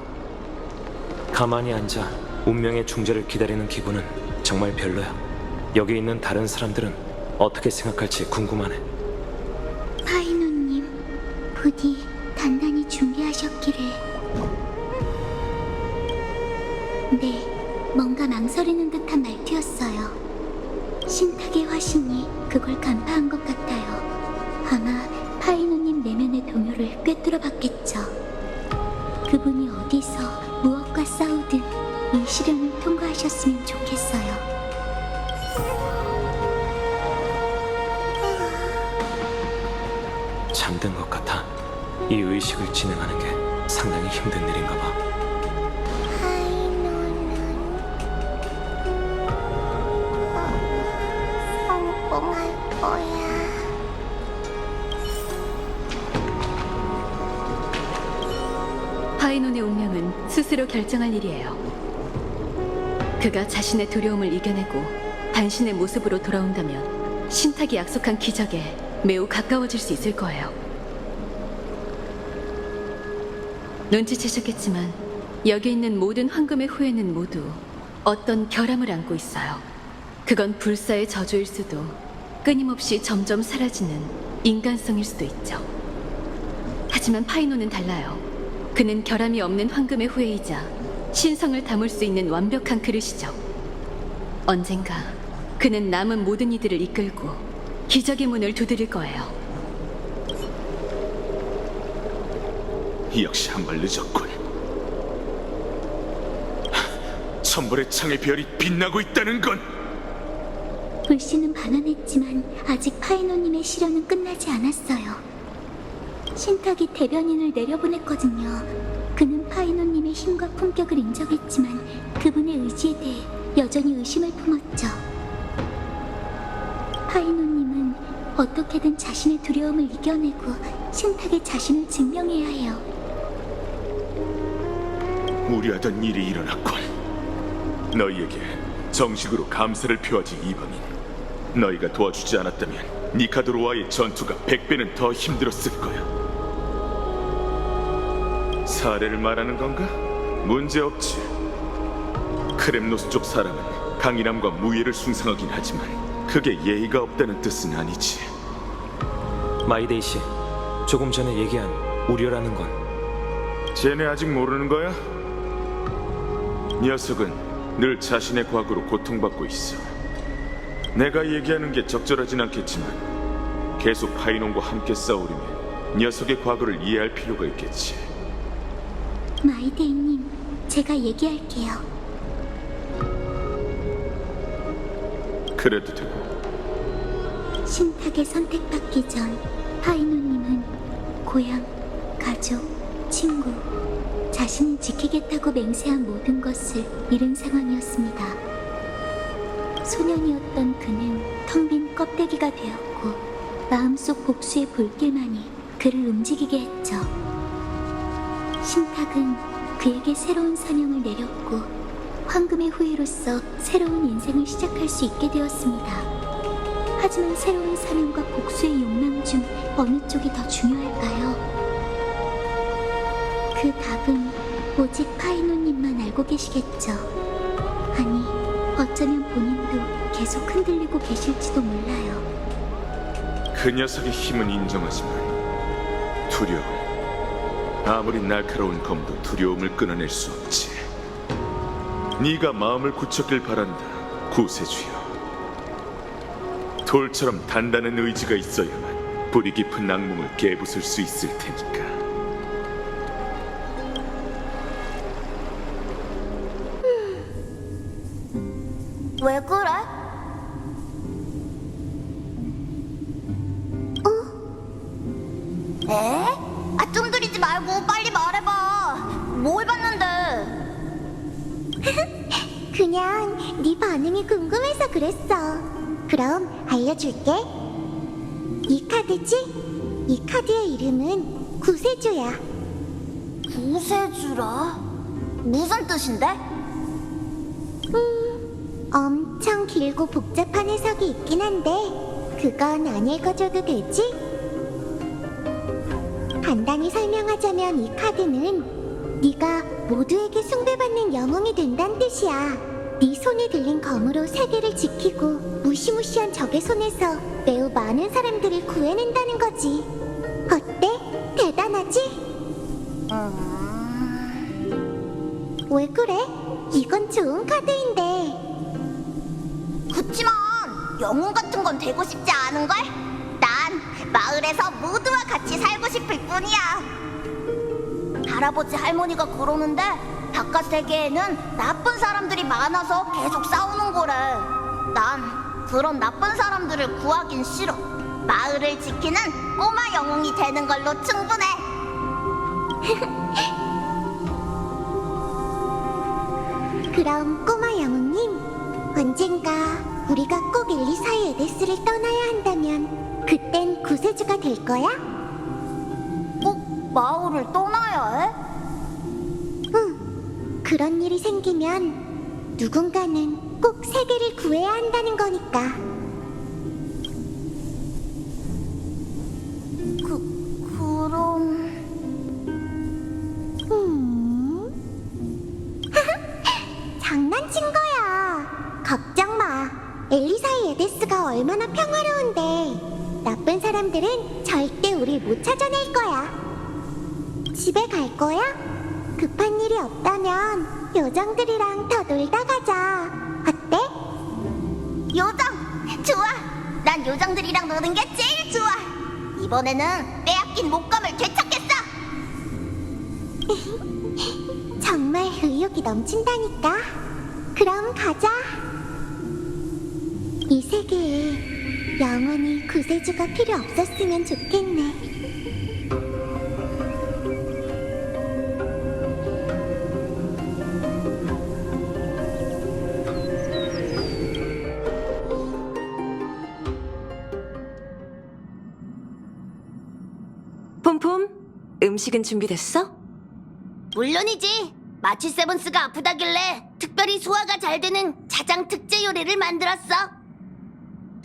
가만히 앉아 운명의 중재를 기다리는 기분은 정말 별로야. 여기 있는 다른 사람들은 어떻게 생각할지 궁금하네. 파이논님, 부디 단단히 준비하셨기를. 네, 뭔가 망설이는 듯한 말투였어요. 신탁의 화신이 그걸 간파한 것 같아요. 아마 파이논님 내면의 동요를 꿰뚫어 봤겠죠. 그분이 어디서 무엇과 싸우든 이 시련을 통과하셨으면 좋겠어요. 잠든 것 같아. 이 의식을 진행하는 게 상당히 힘든 일인가 봐. 파이논은 성공할 거야. 파이논의 운명은 스스로 결정할 일이에요. 그가 자신의 두려움을 이겨내고 당신의 모습으로 돌아온다면 신탁이 약속한 기적에 매우 가까워질 수 있을 거예요. 눈치채셨겠지만 여기 있는 모든 황금의 후예는 모두 어떤 결함을 안고 있어요. 그건 불사의 저주일 수도, 끊임없이 점점 사라지는 인간성일 수도 있죠. 하지만 파이논은 달라요. 그는 결함이 없는 황금의 후예이자 신성을 담을 수 있는 완벽한 그릇이죠. 언젠가 그는 남은 모든 이들을 이끌고 기적의 문을 두드릴 거예요. 역시 한 발 늦었군. 천벌의 창의 별이 빛나고 있다는 건 불씨는 반환했지만 아직 파이노님의 시련은 끝나지 않았어요. 신탁이 대변인을 내려보냈거든요. 그는 파이노님의 힘과 품격을 인정했지만 그분의 의지에 대해 여전히 의심을 품었죠. 파이노님은 어떻게든 자신의 두려움을 이겨내고 신탁의 자신을 증명해야 해요. 우려하던 일이 일어났군. 너희에게 정식으로 감사를 표하지 이방인. 너희가 도와주지 않았다면 니카도로와의 전투가 100배는 더 힘들었을 거야. 사례를 말하는 건가? 문제없지. 크렘노스 쪽 사람은 강인함과 무예를 숭상하긴 하지만 그게 예의가 없다는 뜻은 아니지. 마이데이 씨, 조금 전에 얘기한 우려라는 건 쟤네 아직 모르는 거야? 녀석은 늘 자신의 과거로 고통받고 있어. 내가 얘기하는 게 적절하진 않겠지만 계속 파이논과 함께 싸우려면 녀석의 과거를 이해할 필요가 있겠지. 마이데이님, 제가 얘기할게요. 그래도 되고. 신탁에 선택받기 전 파이노님은 고향, 가족, 친구, 자신을 지키겠다고 맹세한 모든 것을 잃은 상황이었습니다. 소년이었던 그는 텅 빈 껍데기가 되었고 마음속 복수의 불길만이 그를 움직이게 했죠. 신탁은 그에게 새로운 사명을 내렸고 황금의 후예로서 새로운 인생을 시작할 수 있게 되었습니다. 하지만 새로운 사명과 복수의 욕망 중 어느 쪽이 더 중요할까요? 그 답은 오직 파이노님만 알고 계시겠죠. 아니, 어쩌면 본인도 계속 흔들리고 계실지도 몰라요. 그 녀석의 힘은 인정하지만 두려움. 아무리 날카로운 검도 두려움을 끊어낼 수 없지. 네가 마음을 굳혔길 바란다, 구세주여. 돌처럼 단단한 의지가 있어야만 뿌리 깊은 악몽을 깨부술 수 있을 테니까. 왜 그래? 에? 아, 뜸들이지 말고 빨리 말해봐. 뭘 봤는데? 그냥 네 반응이 궁금해서 그랬어. 그럼 알려줄게. 이 카드지? 이 카드의 이름은 구세주야. 구세주라? 무슨 뜻인데? 엄청 길고 복잡한 해석이 있긴 한데 그건 안 읽어줘도 되지? 간단히 설명하자면 이 카드는 네가 모두에게 숭배받는 영웅이 된다는 뜻이야. 네 손에 들린 검으로 세계를 지키고 무시무시한 적의 손에서 매우 많은 사람들을 구해낸다는 거지. 어때? 대단하지? 왜 그래? 이건 좋은 카드인데. 그치만 영웅 같은 건 되고 싶지 않은걸? 난 마을에서 모두와 같이 살고 싶을 뿐이야. 할아버지 할머니가 그러는데 바깥 세계에는 나쁜 사람들이 많아서 계속 싸우는 거래. 난 그런 나쁜 사람들을 구하긴 싫어. 마을을 지키는 꼬마 영웅이 되는 걸로 충분해. 그럼 꼬마 영웅님, 언젠가 우리가 꼭 엘리사의 에데스를 떠나야 한다면 그땐 구세주가 될 거야? 꼭 마을을 떠나야 해? 응, 그런 일이 생기면 누군가는 꼭 세계를 구해야 한다는 거니까. 그럼... 장난친 거야. 걱정 마. 엘리사의 에데스가 얼마나 평화로운데 나쁜 사람들은 절대 우릴 못 찾아낼 거야. 집에 갈 거야? 급한 일이 없다면 요정들이랑 더 놀다 가자. 어때? 요정! 좋아! 난 요정들이랑 노는 게 제일 좋아. 이번에는 빼앗긴 목감을 되찾겠어. 정말 의욕이 넘친다니까. 그럼 가자. 이 세계에 영원히 구세주가 필요 없었으면 좋겠네. 폼폼, 음식은 준비됐어? 물론이지. 마치 세븐스가 아프다길래 특별히 소화가 잘 되는 자장 특제 요리를 만들었어.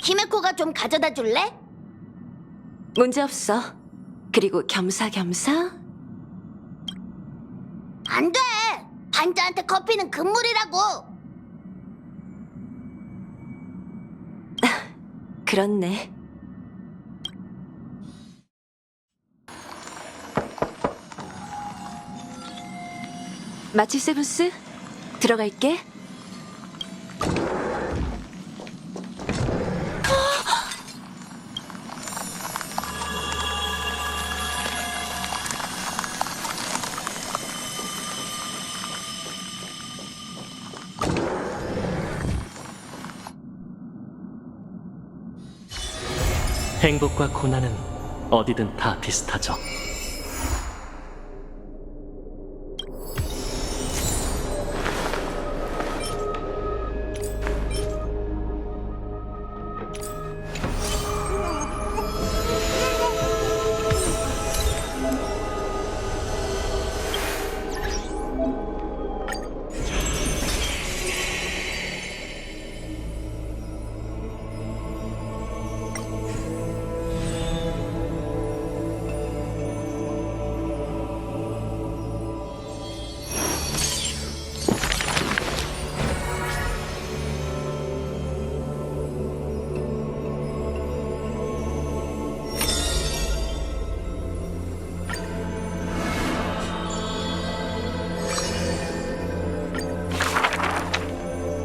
히메코가 좀 가져다 줄래? 문제 없어. 그리고 겸사겸사? 안 돼. 환자한테 커피는 금물이라고. 그렇네. 마치 세븐스, 들어갈게. 행복과 고난은 어디든 다 비슷하죠.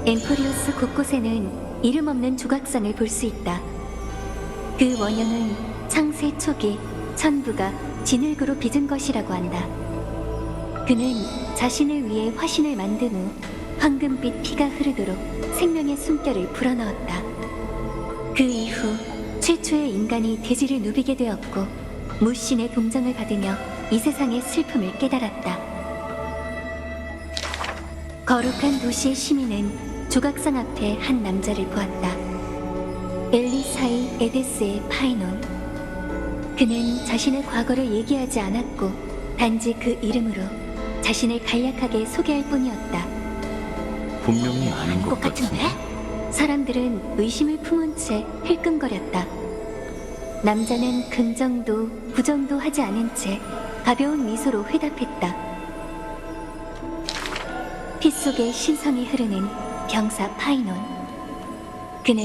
엠포리오스 곳곳에는 이름 없는 조각상을 볼 수 있다. 그 원형은 창세 초기 천부가 진흙으로 빚은 것이라고 한다. 그는 자신을 위해 화신을 만든 후 황금빛 피가 흐르도록 생명의 숨결을 불어넣었다. 그 이후 최초의 인간이 대지를 누비게 되었고 무신의 동정을 받으며 이 세상의 슬픔을 깨달았다. 거룩한 도시의 시민은 조각상 앞에 한 남자를 보았다. 엘리사이 에데스의 파이논. 그는 자신의 과거를 얘기하지 않았고 단지 그 이름으로 자신을 간략하게 소개할 뿐이었다. 분명히 아닌 것 같은데? 사람들은 의심을 품은 채 힐끔거렸다. 남자는 긍정도 부정도 하지 않은 채 가벼운 미소로 회답했다. 피 속에 신성이 흐르는 병사 파이논. 그는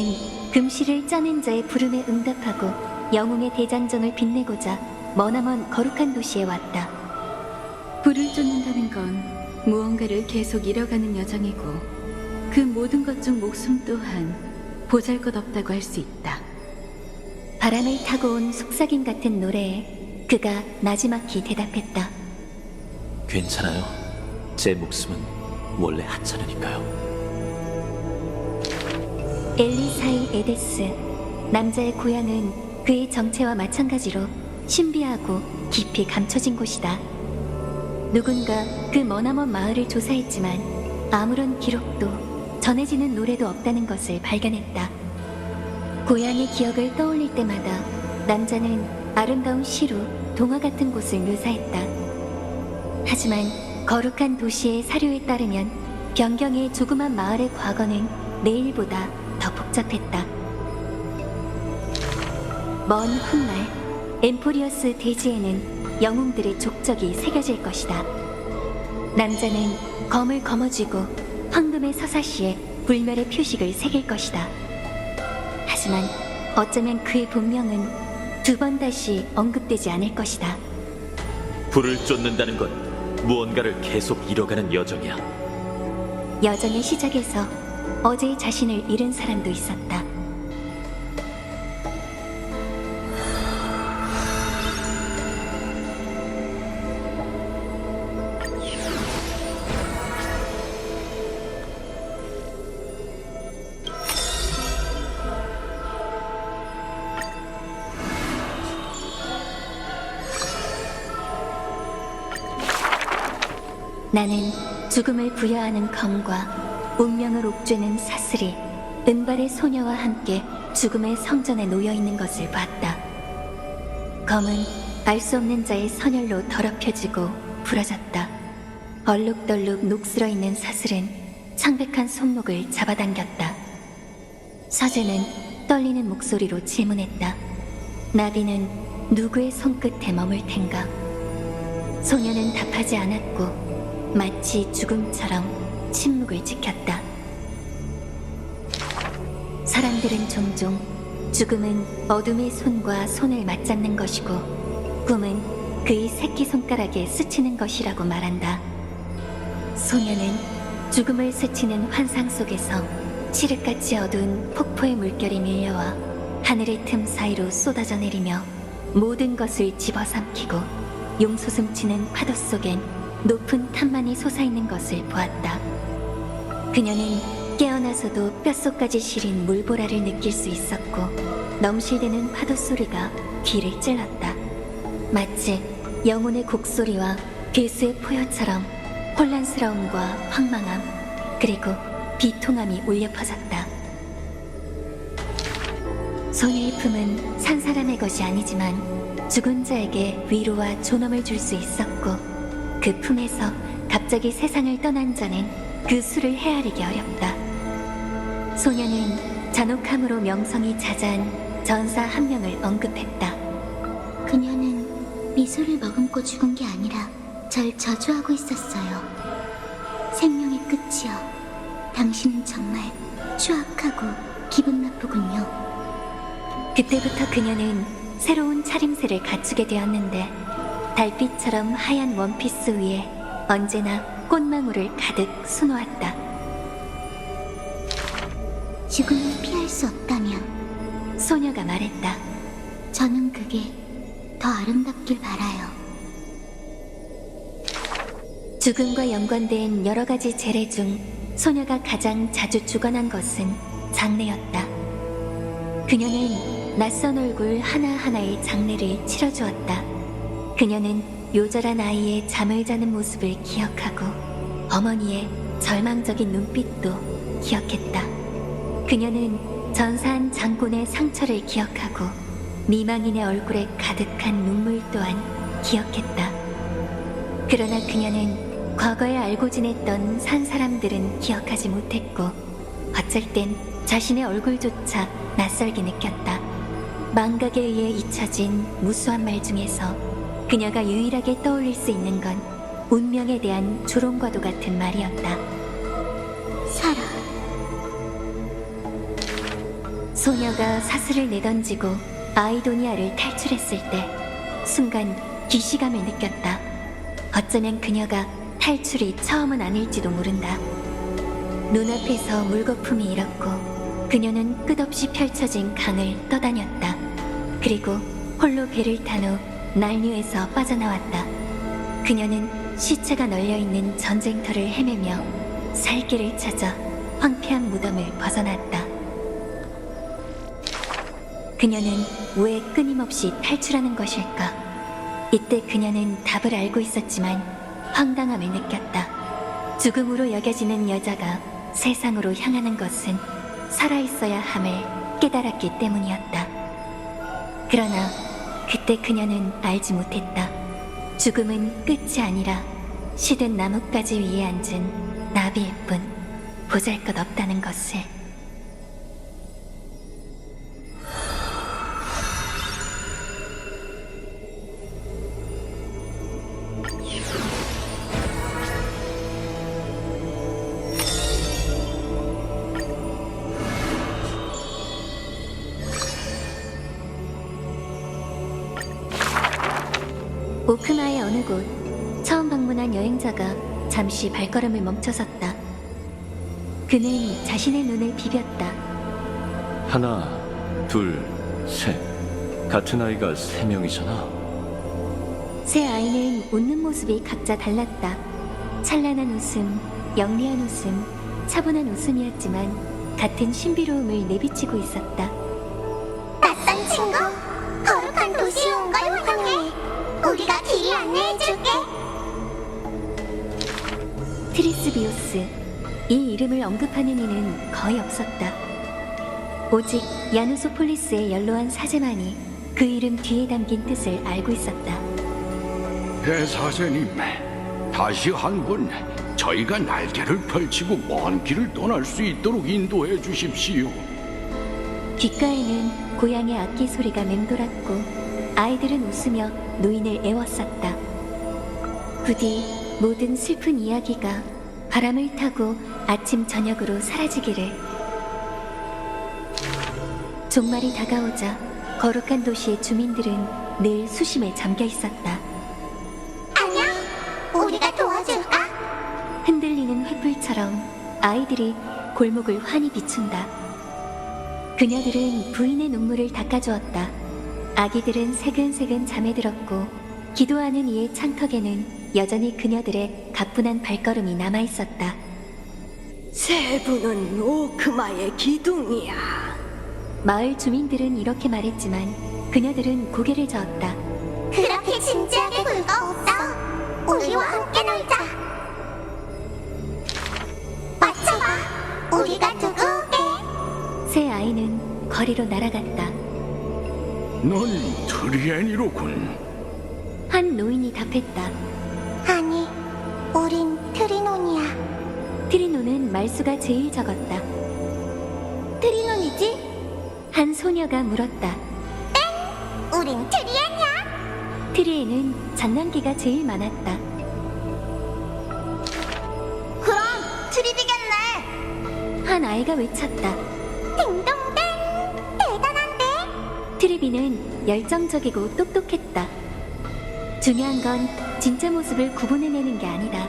금시를 짜낸 자의 부름에 응답하고 영웅의 대장정을 빛내고자 머나먼 거룩한 도시에 왔다. 불을 쫓는다는 건 무언가를 계속 잃어가는 여정이고 그 모든 것 중 목숨 또한 보잘것없다고 할 수 있다. 바람을 타고 온 속삭임 같은 노래에 그가 나지막히 대답했다. 괜찮아요. 제 목숨은 원래 하찮으니까요. 엘리사이 에데스. 남자의 고향은 그의 정체와 마찬가지로 신비하고 깊이 감춰진 곳이다. 누군가 그 머나먼 마을을 조사했지만 아무런 기록도 전해지는 노래도 없다는 것을 발견했다. 고향의 기억을 떠올릴 때마다 남자는 아름다운 시로 동화 같은 곳을 묘사했다. 하지만 거룩한 도시의 사료에 따르면 변경의 조그만 마을의 과거는 내일보다 더 복잡했다. 먼 훗날 엠포리어스 대지에는 영웅들의 족적이 새겨질 것이다. 남자는 검을 거머쥐고 황금의 서사시에 불멸의 표식을 새길 것이다. 하지만 어쩌면 그의 본명은 두 번 다시 언급되지 않을 것이다. 불을 쫓는다는 건 무언가를 계속 잃어가는 여정이야. 여정의 시작에서 어제의 자신을 잃은 사람도 있었다. 나는 죽음을 부여하는 검과 운명을 옥죄는 사슬이 은발의 소녀와 함께 죽음의 성전에 놓여 있는 것을 봤다. 검은 알 수 없는 자의 선혈로 더럽혀지고 부러졌다. 얼룩덜룩 녹슬어 있는 사슬은 창백한 손목을 잡아당겼다. 서재는 떨리는 목소리로 질문했다. 나비는 누구의 손끝에 머물 텐가? 소녀는 답하지 않았고 마치 죽음처럼 침묵을 지켰다. 사람들은 종종 죽음은 어둠의 손과 손을 맞잡는 것이고 꿈은 그의 새끼손가락에 스치는 것이라고 말한다. 소녀는 죽음을 스치는 환상 속에서 칠흑같이 어두운 폭포의 물결이 밀려와 하늘의 틈 사이로 쏟아져 내리며 모든 것을 집어삼키고 용솟음치는 파도 속엔 높은 탑만이 솟아있는 것을 보았다. 그녀는 깨어나서도 뼛속까지 시린 물보라를 느낄 수 있었고 넘실대는 파도 소리가 귀를 찔렀다. 마치 영혼의 곡소리와 괴수의 포효처럼 혼란스러움과 황망함 그리고 비통함이 울려 퍼졌다. 소녀의 품은 산 사람의 것이 아니지만 죽은 자에게 위로와 존엄을 줄 수 있었고 그 품에서 갑자기 세상을 떠난 자는 그 수를 헤아리기 어렵다. 소녀는 잔혹함으로 명성이 자자한 전사 한 명을 언급했다. 그녀는 미소를 머금고 죽은 게 아니라 절 저주하고 있었어요. 생명의 끝이요. 당신은 정말 추악하고 기분 나쁘군요. 그때부터 그녀는 새로운 차림새를 갖추게 되었는데 달빛처럼 하얀 원피스 위에 언제나 꽃망울을 가득 수놓았다. 죽음을 피할 수 없다면 소녀가 말했다. 저는 그게 더 아름답길 바라요. 죽음과 연관된 여러 가지 재례 중 소녀가 가장 자주 주관한 것은 장례였다. 그녀는 낯선 얼굴 하나하나의 장례를 치러주었다. 그녀는 요절한 아이의 잠을 자는 모습을 기억하고 어머니의 절망적인 눈빛도 기억했다. 그녀는 전사한 장군의 상처를 기억하고 미망인의 얼굴에 가득한 눈물 또한 기억했다. 그러나 그녀는 과거에 알고 지냈던 산 사람들은 기억하지 못했고 어쩔 땐 자신의 얼굴조차 낯설게 느꼈다. 망각에 의해 잊혀진 무수한 말 중에서 그녀가 유일하게 떠올릴 수 있는 건 운명에 대한 조롱과도 같은 말이었다. 살아. 소녀가 사슬을 내던지고 아이도니아를 탈출했을 때 순간 기시감을 느꼈다. 어쩌면 그녀가 탈출이 처음은 아닐지도 모른다. 눈앞에서 물거품이 일었고 그녀는 끝없이 펼쳐진 강을 떠다녔다. 그리고 홀로 배를 탄 후 난류에서 빠져나왔다. 그녀는 시체가 널려있는 전쟁터를 헤매며 살 길을 찾아 황폐한 무덤을 벗어났다. 그녀는 왜 끊임없이 탈출하는 것일까? 이때 그녀는 답을 알고 있었지만 황당함을 느꼈다. 죽음으로 여겨지는 여자가 세상으로 향하는 것은 살아있어야 함을 깨달았기 때문이었다. 그러나 그때 그녀는 알지 못했다. 죽음은 끝이 아니라 시든 나뭇가지 위에 앉은 나비일 뿐 보잘것없다는 것을. 오크마의 어느 곳, 처음 방문한 여행자가 잠시 발걸음을 멈춰섰다. 그는 자신의 눈을 비볐다. 하나, 둘, 셋. 같은 아이가 3명이잖아. 세 아이는 웃는 모습이 각자 달랐다. 찬란한 웃음, 영리한 웃음, 차분한 웃음이었지만 같은 신비로움을 내비치고 있었다. 낯선 친구, 거룩한 도시에 온 걸 환영해. 우리가 길이 안내해줄게. 트리스비우스. 이 이름을 언급하는 이는 거의 없었다. 오직 야누소폴리스의 연로한 사제만이 그 이름 뒤에 담긴 뜻을 알고 있었다. 대사제님, 다시 한번 저희가 날개를 펼치고 먼 길을 떠날 수 있도록 인도해 주십시오. 귓가에는 고양이 악기 소리가 맴돌았고 아이들은 웃으며 노인을 애웠었다. 부디 모든 슬픈 이야기가 바람을 타고 아침 저녁으로 사라지기를. 종말이 다가오자 거룩한 도시의 주민들은 늘 수심에 잠겨 있었다. 안녕? 우리가 도와줄까? 흔들리는 횃불처럼 아이들이 골목을 환히 비춘다. 그녀들은 부인의 눈물을 닦아주었다. 아기들은 새근새근 잠에 들었고 기도하는 이의 창턱에는 여전히 그녀들의 가뿐한 발걸음이 남아있었다. 세부는 오크마의 기둥이야. 마을 주민들은 이렇게 말했지만 그녀들은 고개를 저었다. 그렇게 진지하게 굴거 없어. 우리와 함께 놀자. 맞춰봐. 우리가 누구게? 새 아이는 거리로 날아갔다. 넌 트리애니로군. 한 노인이 답했다. 아니, 우린 트리논이야. 트리노는 말수가 제일 적었다. 트리논이지? 한 소녀가 물었다. 우린 트리애냐? 트리에는 장난기가 제일 많았다. 그럼 트리비겠네. 한 아이가 외쳤다. 딩동댕. 대단한데? 트리비는 열정적이고 똑똑했다. 중요한 건 진짜 모습을 구분해내는 게 아니다.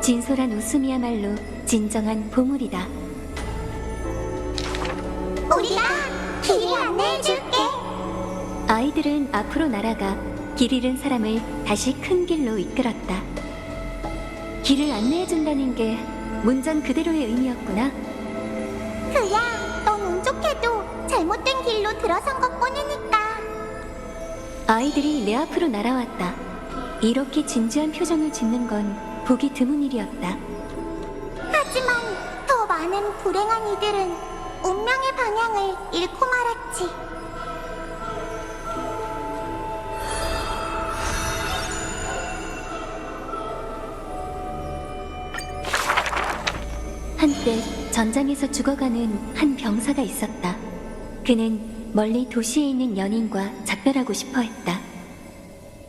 진솔한 웃음이야말로 진정한 보물이다. 우리가 길이 안내해줄게. 아이들은 앞으로 날아가 길 잃은 사람을 다시 큰 길로 이끌었다. 길을 안내해준다는 게 문장 그대로의 의미였구나. 그야, 넌 운 좋게도 잘못된 길로 들어선 것뿐이니까. 아이들이 내 앞으로 날아왔다. 이렇게 진지한 표정을 짓는 건 보기 드문 일이었다. 하지만 더 많은 불행한 이들은 운명의 방향을 잃고 말았지. 한때 전장에서 죽어가는 한 병사가 있었다. 그는 멀리 도시에 있는 연인과 작별하고 싶어 했다.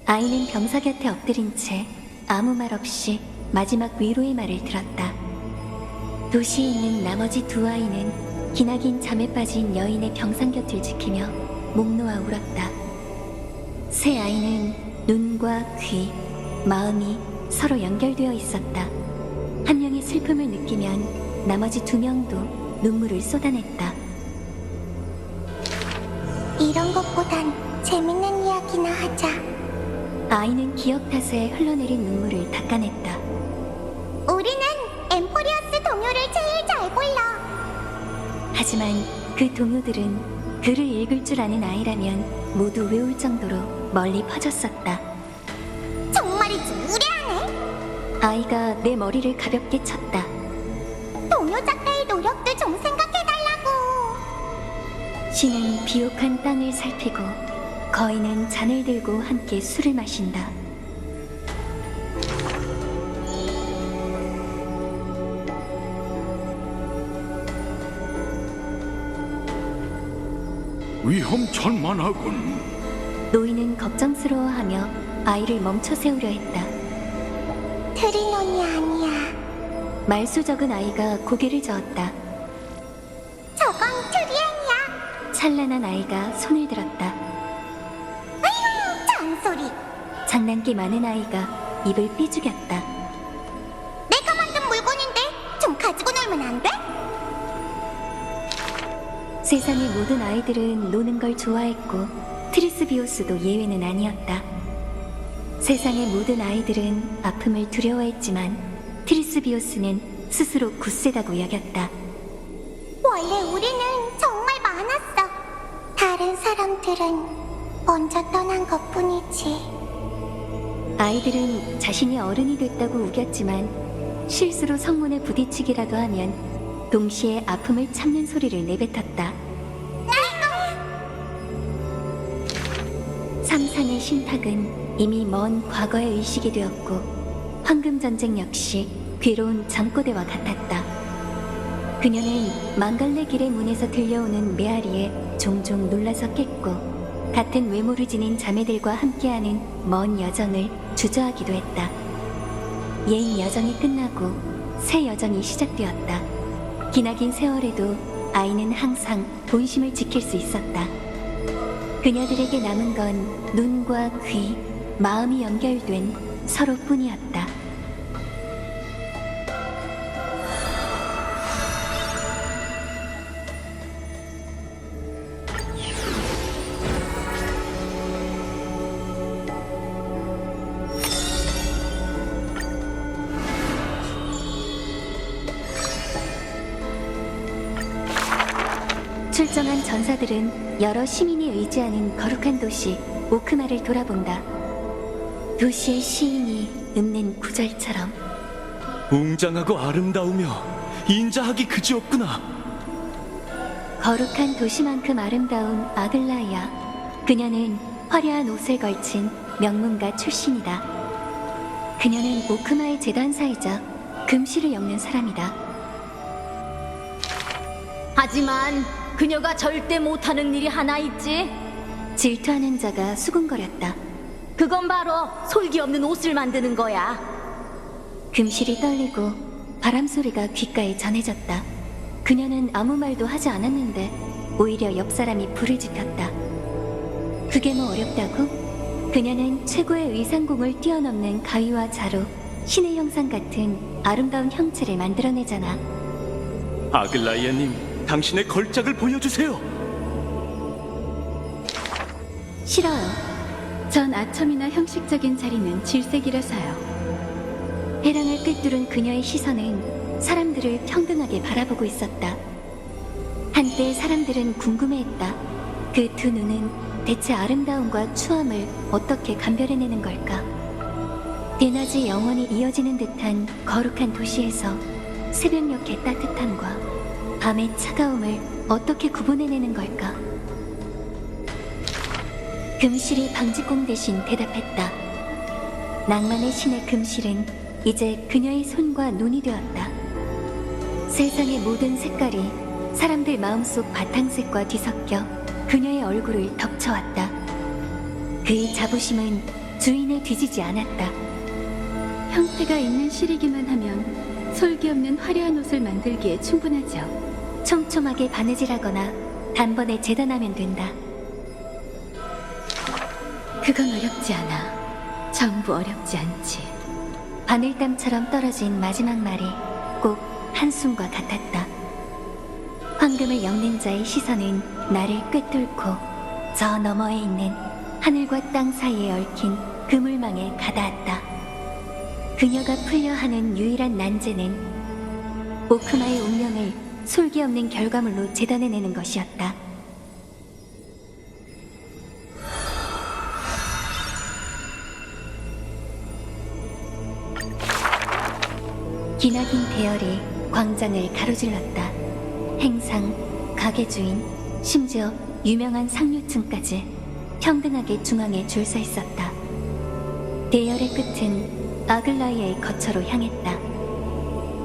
아이는 병사 곁에 엎드린 채 아무 말 없이 마지막 위로의 말을 들었다. 도시에 있는 나머지 두 아이는 기나긴 잠에 빠진 여인의 병상 곁을 지키며 목 놓아 울었다. 세 아이는 눈과 귀, 마음이 서로 연결되어 있었다. 한 명의 슬픔을 느끼면 나머지 두 명도 눈물을 쏟아냈다. 이런 것보단 재밌는 이야기나 하자. 아이는 기억 탓에 흘러내린 눈물을 닦아냈다. 우리는 엠포리어스 동요를 제일 잘 불러. 하지만 그 동요들은 글을 읽을 줄 아는 아이라면 모두 외울 정도로 멀리 퍼졌었다. 정말이지 무례하네. 아이가 내 머리를 가볍게 쳤다. 동요 작가의 노력도 좀 생각해달라고. 신은 비옥한 땅을 살피고 거인은 잔을 들고 함께 술을 마신다. 위험천만하군. 노인은 걱정스러워하며 아이를 멈춰 세우려 했다. 트리논이 아니야. 말수 적은 아이가 고개를 저었다. 저건 트리엔이야. 찬란한 아이가 손을 들었다. 아이고, 잔소리. 장난기 많은 아이가 입을 삐죽였다. 내가 만든 물건인데 좀 가지고 놀면 안 돼? 세상의 모든 아이들은 노는 걸 좋아했고 트리스비오스도 예외는 아니었다. 세상의 모든 아이들은 아픔을 두려워했지만 트리스비오스는 스스로 굳세다고 여겼다. 원래 우리는 정말 많았어. 다른 사람들은 먼저 떠난 것뿐이지. 아이들은 자신이 어른이 됐다고 우겼지만 실수로 성문에 부딪히기라도 하면 동시에 아픔을 참는 소리를 내뱉었다. 삼상의 신탁은 이미 먼 과거의 의식이 되었고 황금전쟁 역시 괴로운 잠꼬대와 같았다. 그녀는 망갈래 길의 문에서 들려오는 메아리에 종종 놀라서 깼고 같은 외모를 지닌 자매들과 함께하는 먼 여정을 주저하기도 했다. 옛 여정이 끝나고 새 여정이 시작되었다. 기나긴 세월에도 아이는 항상 본심을 지킬 수 있었다. 그녀들에게 남은 건 눈과 귀, 마음이 연결된 서로뿐이었다. 출정한 전사들은 여러 시민이 의지하는 거룩한 도시 오크마를 돌아본다. 도시의 시인이 읊는 구절처럼 웅장하고 아름다우며 인자하기 그지없구나. 거룩한 도시만큼 아름다운 아글라이아. 그녀는 화려한 옷을 걸친 명문가 출신이다. 그녀는 오크마의 재단사이자 금시를 엮는 사람이다. 하지만 그녀가 절대 못하는 일이 하나 있지. 질투하는 자가 수군거렸다. 그건 바로 솔기 없는 옷을 만드는 거야. 금실이 떨리고 바람소리가 귓가에 전해졌다. 그녀는 아무 말도 하지 않았는데 오히려 옆 사람이 불을 지폈다. 그게 뭐 어렵다고? 그녀는 최고의 의상공을 뛰어넘는 가위와 자루, 신의 형상 같은 아름다운 형체를 만들어내잖아. 아글라이아님, 당신의 걸작을 보여주세요. 싫어요. 전 아첨이나 형식적인 자리는 질색이라서요. 해랑을 꿰뚫은 그녀의 시선은 사람들을 평등하게 바라보고 있었다. 한때 사람들은 궁금해했다. 그 두 눈은 대체 아름다움과 추함을 어떻게 감별해내는 걸까? 대낮이 영원히 이어지는 듯한 거룩한 도시에서 새벽녘의 따뜻함과 밤의 차가움을 어떻게 구분해내는 걸까? 금실이 방직공 대신 대답했다. 낭만의 신의 금실은 이제 그녀의 손과 눈이 되었다. 세상의 모든 색깔이 사람들 마음속 바탕색과 뒤섞여 그녀의 얼굴을 덮쳐왔다. 그의 자부심은 주인을 뒤지지 않았다. 형태가 있는 실이기만 하면 솔기 없는 화려한 옷을 만들기에 충분하죠. 촘촘하게 바느질하거나 단번에 재단하면 된다. 그건 어렵지 않아. 전부 어렵지 않지. 바늘땀처럼 떨어진 마지막 말이 꼭 한숨과 같았다. 황금을 엮는 자의 시선은 나를 꿰뚫고 저 너머에 있는 하늘과 땅 사이에 얽힌 그물망에 가닿았다. 그녀가 풀려 하는 유일한 난제는 오크마의 운명을 솔기 없는 결과물로 재단해내는 것이었다. 기나긴 대열이 광장을 가로질렀다. 행상, 가게 주인, 심지어 유명한 상류층까지 평등하게 중앙에 줄 서 있었다. 대열의 끝은 아글라이아의 거처로 향했다.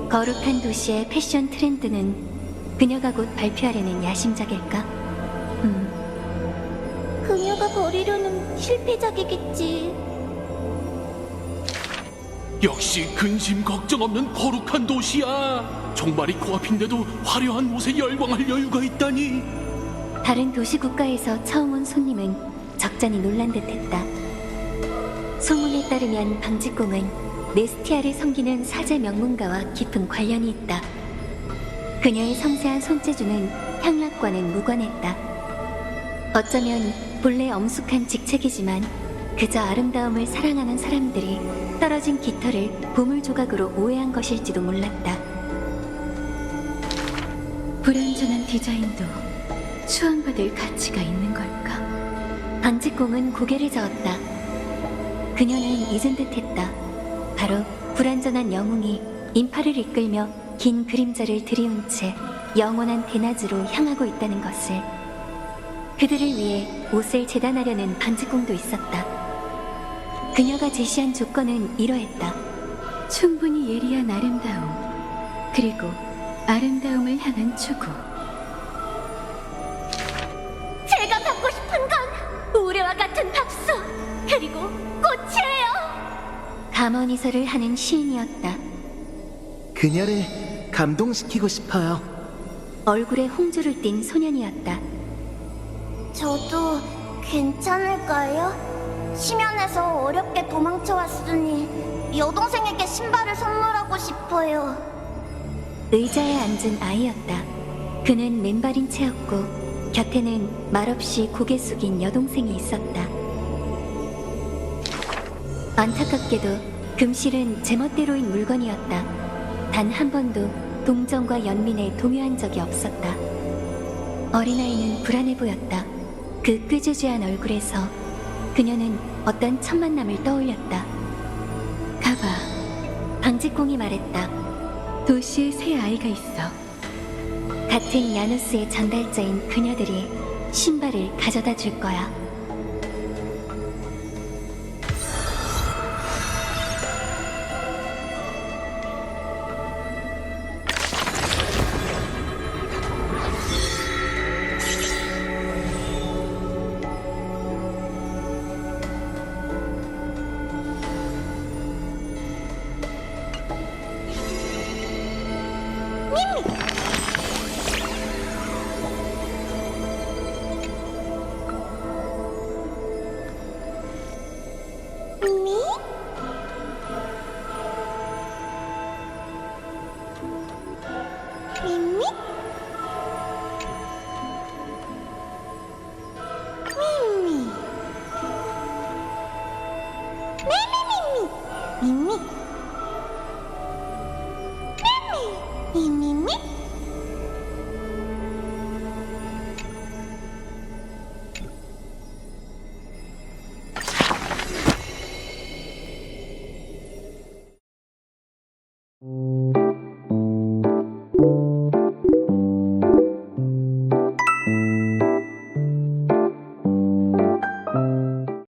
거룩한 도시의 패션 트렌드는 그녀가 곧 발표하려는 야심작일까? 그녀가 버리려는 실패작이겠지. 역시 근심 걱정 없는 거룩한 도시야. 정말이 코앞인데도 화려한 옷에 열광할 여유가 있다니. 다른 도시 국가에서 처음 온 손님은 적잖이 놀란 듯했다. 소문에 따르면 방직공은 네스티아를 섬기는 사제 명문가와 깊은 관련이 있다. 그녀의 섬세한 손재주는 향락과는 무관했다. 어쩌면 본래 엄숙한 직책이지만 그저 아름다움을 사랑하는 사람들이 떨어진 깃털을 보물 조각으로 오해한 것일지도 몰랐다. 불완전한 디자인도 추앙받을 가치가 있는 걸까? 방직공은 고개를 저었다. 그녀는 잊은 듯했다. 바로 불완전한 영웅이 인파를 이끌며 긴 그림자를 들이운 채 영원한 대낮으로 향하고 있다는 것을. 그들을 위해 옷을 재단하려는 반직공도 있었다. 그녀가 제시한 조건은 이러했다. 충분히 예리한 아름다움, 그리고 아름다움을 향한 추구. 제가 받고 싶은 건 우레와 같은 박수, 그리고 꽃이에요. 감언이설을 하는 시인이었다. 그녀를 감동시키고 싶어요. 얼굴에 홍조를 띤 소년이었다. 저도 괜찮을까요? 심연에서 어렵게 도망쳐 왔으니 여동생에게 신발을 선물하고 싶어요. 의자에 앉은 아이였다. 그는 맨발인 채였고 곁에는 말없이 고개 숙인 여동생이 있었다. 안타깝게도 금실은 제멋대로인 물건이었다. 단 한 번도 동정과 연민에 동요한 적이 없었다. 어린아이는 불안해 보였다. 그 꾀죄죄한 얼굴에서 그녀는 어떤 첫 만남을 떠올렸다. 가봐, 방직공이 말했다. 도시에 새 아이가 있어. 같은 야누스의 전달자인 그녀들이 신발을 가져다 줄 거야.